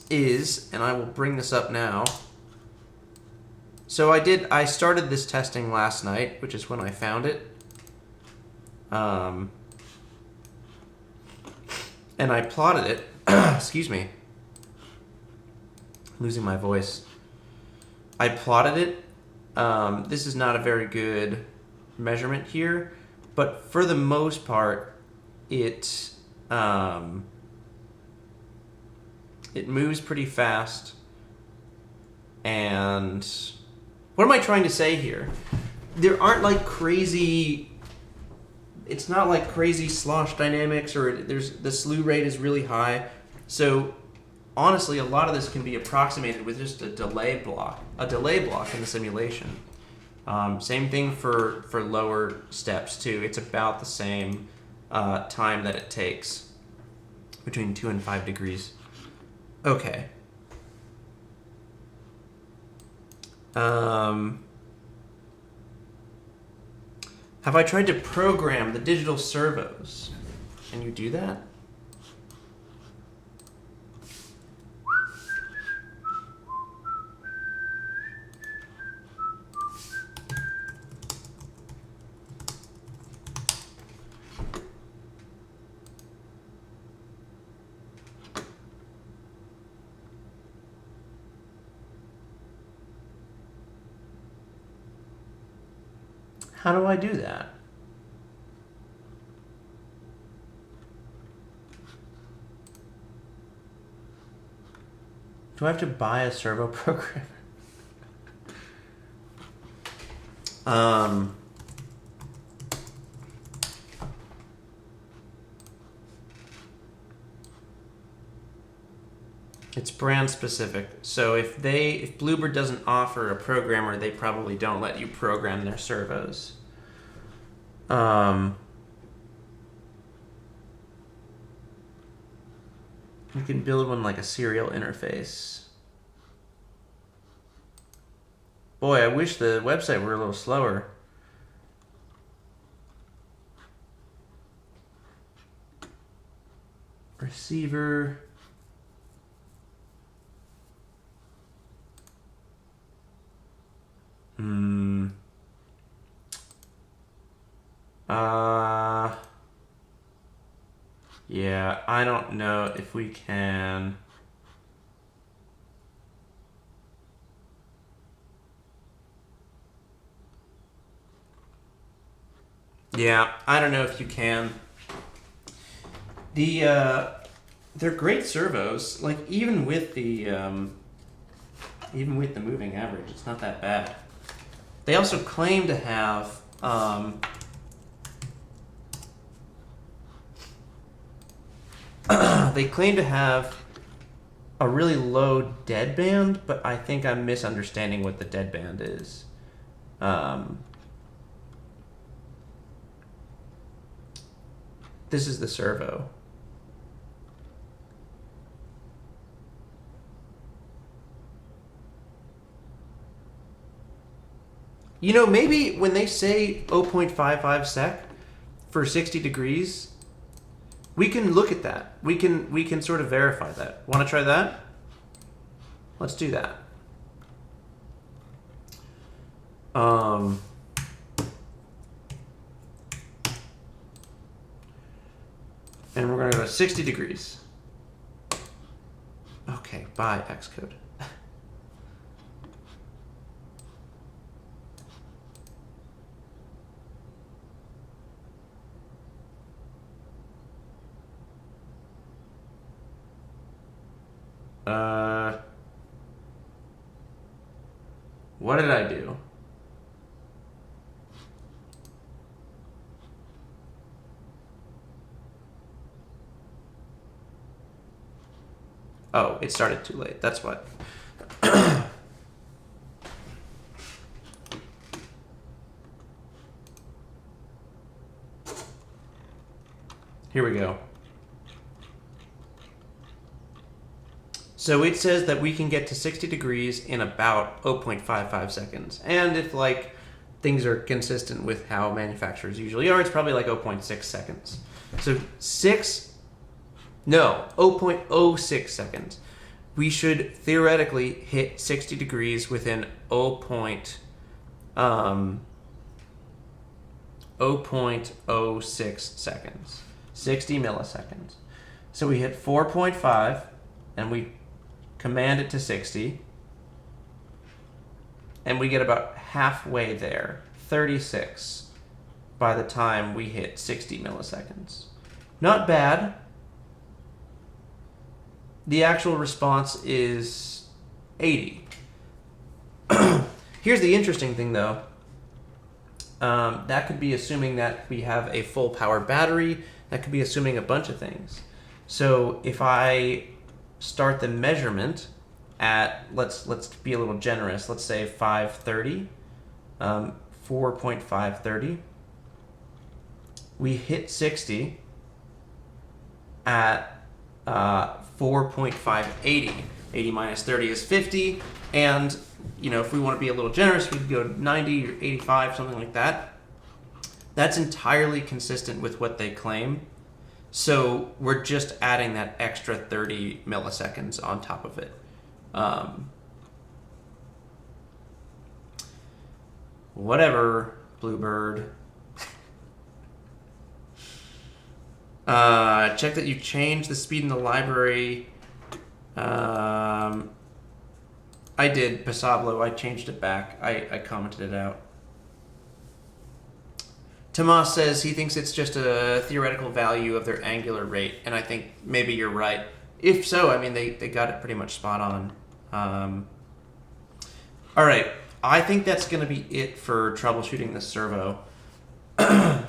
is, and I will bring this up now. So I started this testing last night, which is when I found it. And I plotted it. Excuse me. Losing my voice. I plotted it. This is not a very good measurement here, but for the most part, it moves pretty fast. And what am I trying to say here? There aren't like crazy. It's not like crazy slosh dynamics, or the slew rate is really high. So honestly, a lot of this can be approximated with just a delay block in the simulation. Same thing for lower steps too. It's about the same time that it takes, between 2 and 5 degrees. Okay. Have I tried to program the digital servos? Can you do that? How do I do that? Do I have to buy a servo program? It's brand specific. So if Bluebird doesn't offer a programmer, they probably don't let you program their servos. You can build one like a serial interface. Boy, I wish the website were a little slower. Receiver. Yeah, I don't know if we can. Yeah, I don't know if you can. They're great servos. Like even with the moving average, it's not that bad. They also claim to have they claim to have a really low deadband, but I think I'm misunderstanding what the deadband is. This is the servo. You know, maybe when they say 0.55 sec for 60 degrees, we can look at that. We can sort of verify that. Want to try that? Let's do that. And we're going to go 60 degrees. Okay, buy Xcode. What did I do? Oh, it started too late. That's what. Here we go. So it says that we can get to 60 degrees in about 0.55 seconds. And if like things are consistent with how manufacturers usually are, it's probably like 0.6 seconds. So 0.06 seconds. We should theoretically hit 60 degrees within 0.06 seconds. 60 milliseconds. So we hit 4.5 and we command it to 60, and we get about halfway there, 36, by the time we hit 60 milliseconds. Not bad. The actual response is 80. Here's the interesting thing, though. That could be assuming that we have a full power battery. That could be assuming a bunch of things. So if I start the measurement at, let's be a little generous, let's say 530, 4.530. We hit 60 at 4.580. 80 minus 30 is 50, and you know, if we want to be a little generous, we could go 90 or 85, something like that. That's entirely consistent with what they claim. So we're just adding that extra 30 milliseconds on top of it. Whatever, Bluebird. Check that you changed the speed in the library. I did, Pasablo. I changed it back. I commented it out. Tomas says he thinks it's just a theoretical value of their angular rate, and I think maybe you're right. If so, I mean, they got it pretty much spot on. All right, I think that's going to be it for troubleshooting the servo. The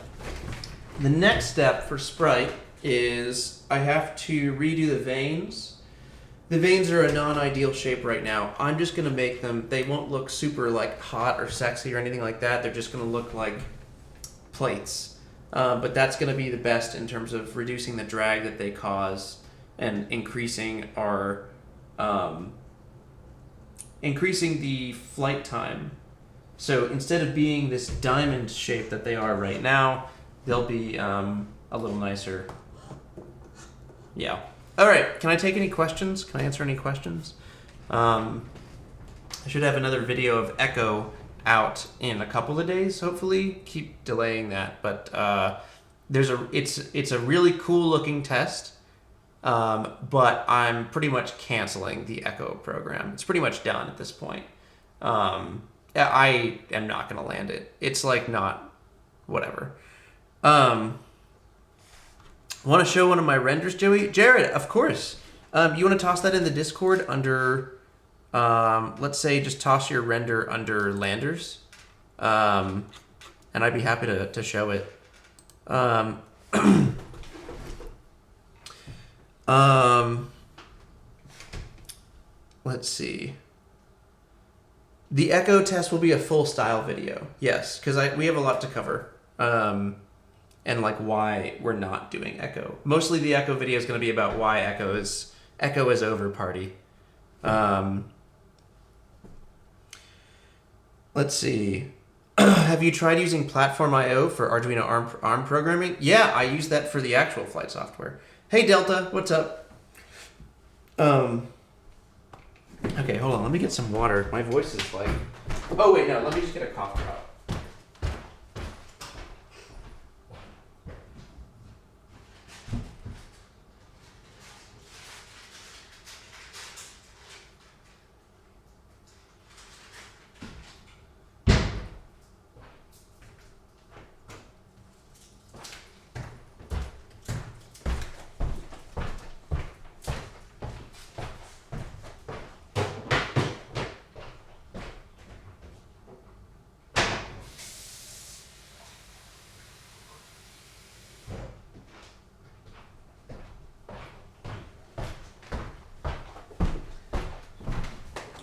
next step for Sprite is I have to redo the vanes. The vanes are a non-ideal shape right now. I'm just going to make them, they won't look super like hot or sexy or anything like that. They're just going to look like plates. But that's going to be the best in terms of reducing the drag that they cause and increasing our increasing the flight time. So instead of being this diamond shape that they are right now, they'll be a little nicer. Yeah. All right. Can I take any questions? Can I answer any questions? I should have another video of Echo out in a couple of days, hopefully. Keep delaying that, but it's a really cool looking test. But I'm pretty much canceling the Echo program. It's pretty much done at this point. I am not going to land it. It's like not whatever. Want to show one of my renders, Joey? Jared, of course. You want to toss that in the Discord under, let's say just toss your render under landers. And I'd be happy to show it. Let's see. The Echo test will be a full style video. Yes, because we have a lot to cover. And like why we're not doing Echo. Mostly the Echo video is going to be about why Echo is over party. Let's see. Have you tried using Platform IO for Arduino ARM programming? Yeah, I use that for the actual flight software. Hey Delta, what's up? Okay, hold on. Let me get some water. My voice is like... Oh, wait, no. Let me just get a cough drop.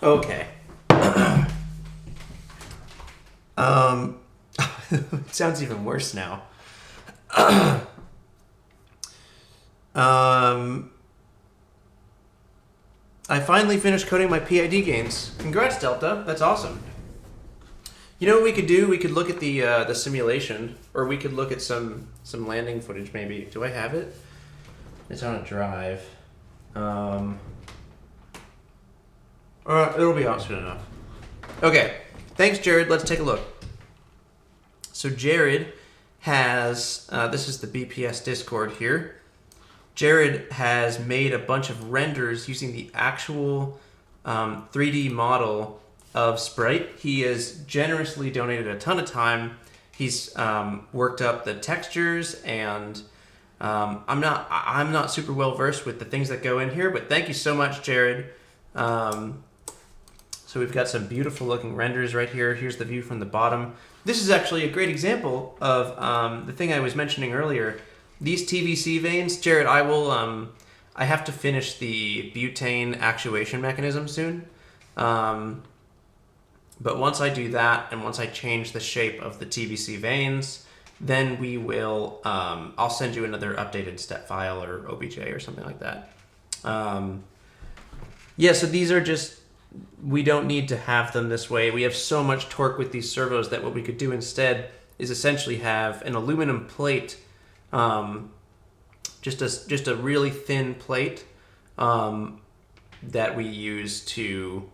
Okay. It sounds even worse now. I finally finished coding my PID games. Congrats, Delta. That's awesome. You know what we could do? We could look at the simulation, or we could look at some landing footage. Maybe. Do I have it? It's on a drive. It'll be soon enough. Okay. Thanks, Jared. Let's take a look. So Jared has, this is the BPS Discord here. Jared has made a bunch of renders using the actual 3D model of Sprite. He has generously donated a ton of time. He's worked up the textures, and I'm not super well versed with the things that go in here, but thank you so much, Jared. So we've got some beautiful looking renders right here. Here's the view from the bottom. This is actually a great example of the thing I was mentioning earlier. These TVC vanes, Jared, I have to finish the butane actuation mechanism soon. But once I do that, and once I change the shape of the TVC vanes, then we will, I'll send you another updated step file or OBJ or something like that. Yeah, so these are just, we don't need to have them this way. We have so much torque with these servos that what we could do instead is essentially have an aluminum plate, just a really thin plate that we use to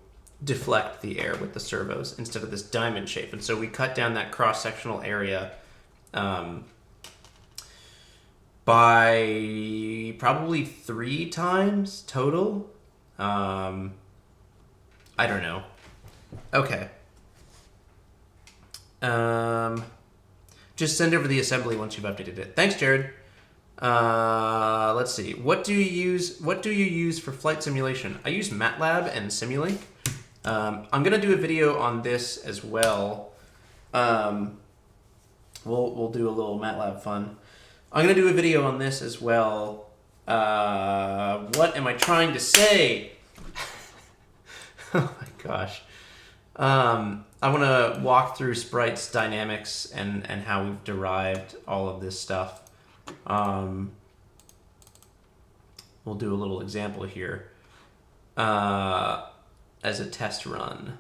deflect the air with the servos instead of this diamond shape. And so we cut down that cross-sectional area by probably 3 times total. I don't know. Okay. Just send over the assembly once you've updated it. Thanks, Jared. Let's see. What do you use for flight simulation? I use MATLAB and Simulink. I'm gonna do a video on this as well. We'll do a little MATLAB fun. I'm gonna do a video on this as well. What am I trying to say? Oh my gosh. I want to walk through Sprite's dynamics and how we've derived all of this stuff. We'll do a little example here as a test run,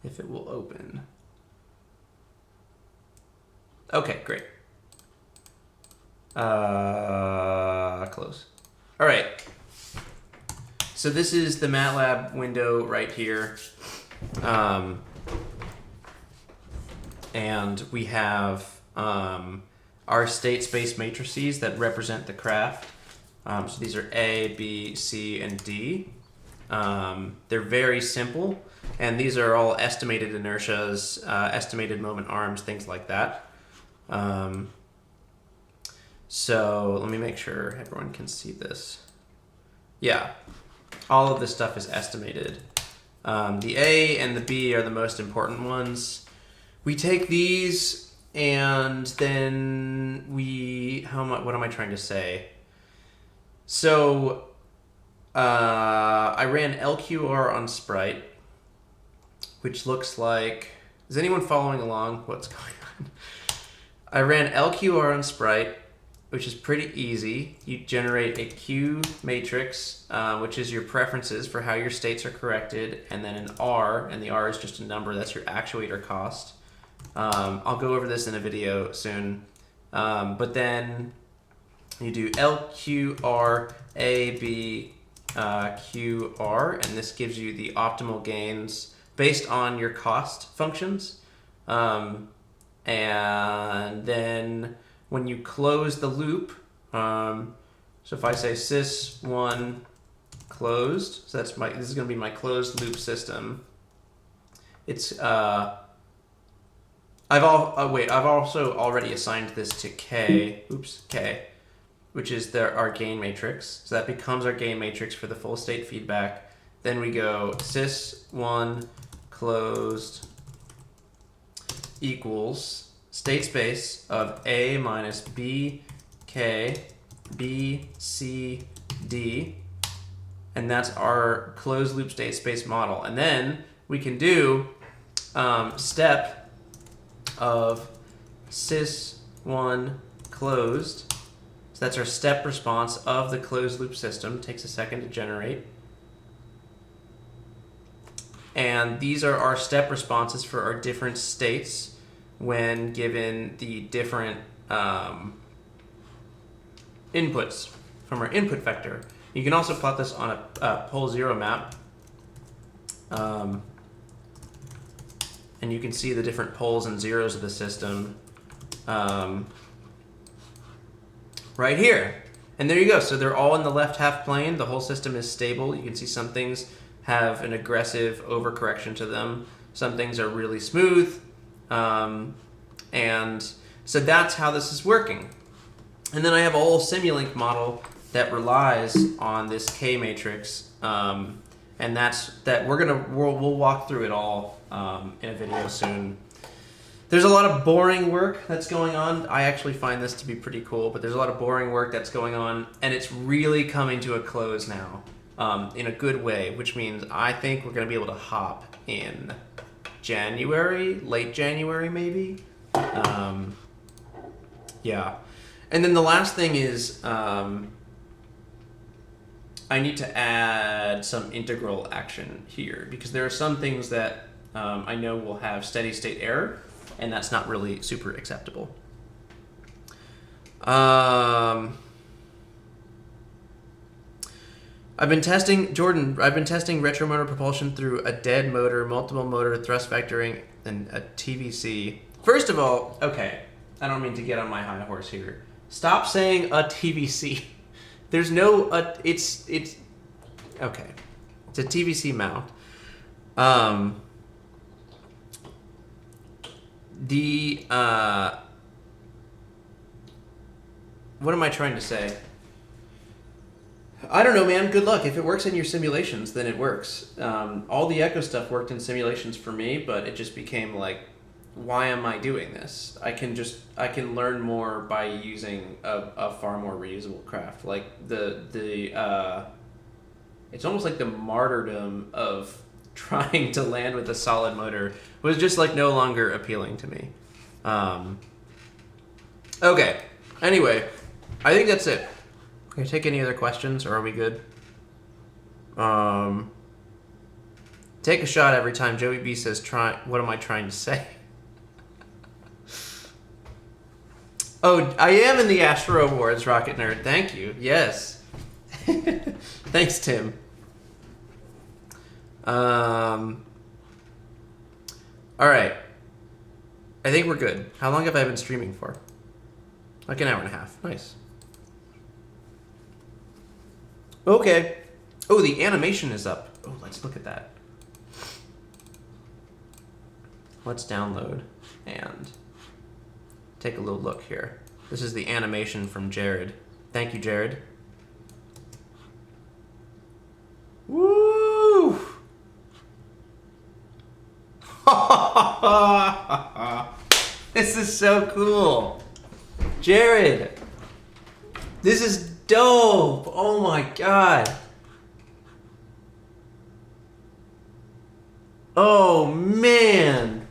if it will open. Okay, great. Close. All right. So this is the MATLAB window right here. And we have our state space matrices that represent the craft. So these are A, B, C, and D. They're very simple, and these are all estimated inertias, estimated moment arms, things like that. So let me make sure everyone can see this. Yeah, all of this stuff is estimated. The A and the B are the most important ones. We take these and then what am I trying to say? So I ran LQR on Sprite, which looks like, is anyone following along what's going on? I ran LQR on Sprite, which is pretty easy. You generate a Q matrix, which is your preferences for how your states are corrected, and then an R, and the R is just a number, that's your actuator cost. I'll go over this in a video soon. But then you do LQR, A, B, QR, and this gives you the optimal gains based on your cost functions. And then when you close the loop, so if I say sys1 closed, so this is going to be my closed loop system. It's I've also already assigned this to K, which is our gain matrix. So that becomes our gain matrix for the full state feedback. Then we go sys1 closed equals state space of A minus B, K, B, C, D. And that's our closed loop state space model. And then we can do step of sys1 closed. So that's our step response of the closed loop system. Takes a second to generate. And these are our step responses for our different states when given the different inputs from our input vector. You can also plot this on a pole zero map. And you can see the different poles and zeros of the system right here. And there you go. So they're all in the left half plane. The whole system is stable. You can see some things have an aggressive overcorrection to them. Some things are really smooth. And so that's how this is working. And then I have a whole Simulink model that relies on this K matrix. And we'll walk through it all in a video soon. There's a lot of boring work that's going on. I actually find this to be pretty cool, but there's a lot of boring work that's going on, and it's really coming to a close now in a good way, which means I think we're going to be able to hop in January, late January maybe. Yeah. And then the last thing is I need to add some integral action here because there are some things that I know will have steady state error, and that's not really super acceptable. I've been testing retromotor propulsion through a dead motor, multiple motor, thrust vectoring, and a TVC. First of all, okay, I don't mean to get on my high horse here. Stop saying a TVC. There's no, it's okay. It's a TVC mount. what am I trying to say? I don't know, man. Good luck. If it works in your simulations, then it works. All the echo stuff worked in simulations for me, but it just became like, why am I doing this? I can learn more by using a far more reusable craft. Like it's almost like the martyrdom of trying to land with a solid motor was just like no longer appealing to me. Okay. Anyway, I think that's it. Can I take any other questions, or are we good? Take a shot every time Joey B says, what am I trying to say? Oh, I am in the Astro Awards, Rocket Nerd. Thank you. Yes. Thanks, Tim. All right. I think we're good. How long have I been streaming for? Like an hour and a half. Nice. Okay. Oh, the animation is up. Oh, let's look at that. Let's download and take a little look here. This is the animation from Jared. Thank you, Jared. Woo! This is so cool. Jared, this is dope. Oh my god. Oh man.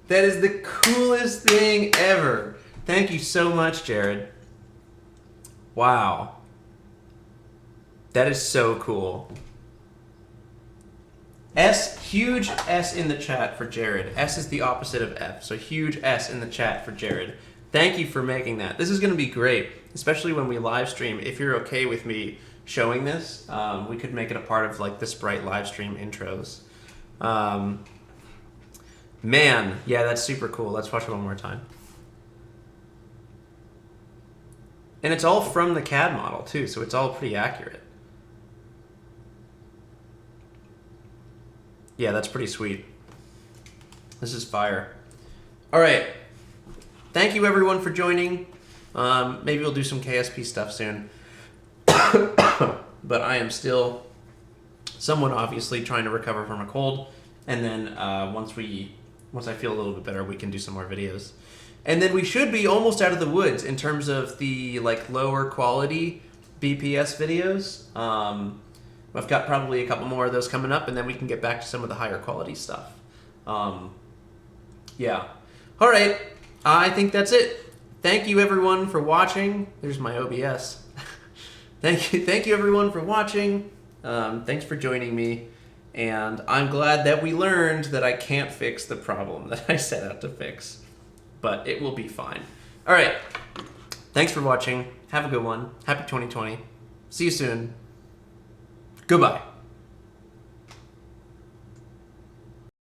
That is the coolest thing ever. Thank you so much, Jared. Wow. That is so cool. Huge S in the chat for Jared. S is the opposite of F, so huge S in the chat for Jared. Thank you for making that. This is going to be great, especially when we live stream. If you're okay with me showing this, we could make it a part of like the Sprite live stream intros. Man, yeah, that's super cool. Let's watch it one more time. And it's all from the CAD model too, so it's all pretty accurate. Yeah, that's pretty sweet. This is fire. All right. Thank you everyone for joining. Maybe we'll do some KSP stuff soon. But I am still somewhat obviously trying to recover from a cold. And then once I feel a little bit better, we can do some more videos. And then we should be almost out of the woods in terms of the like lower quality BPS videos. I've got probably a couple more of those coming up, and then we can get back to some of the higher quality stuff. Yeah. All right. I think that's it. Thank you everyone for watching. There's my OBS. Thank you everyone for watching. Thanks for joining me. And I'm glad that we learned that I can't fix the problem that I set out to fix. But it will be fine. All right. Thanks for watching. Have a good one. Happy 2020. See you soon. Goodbye.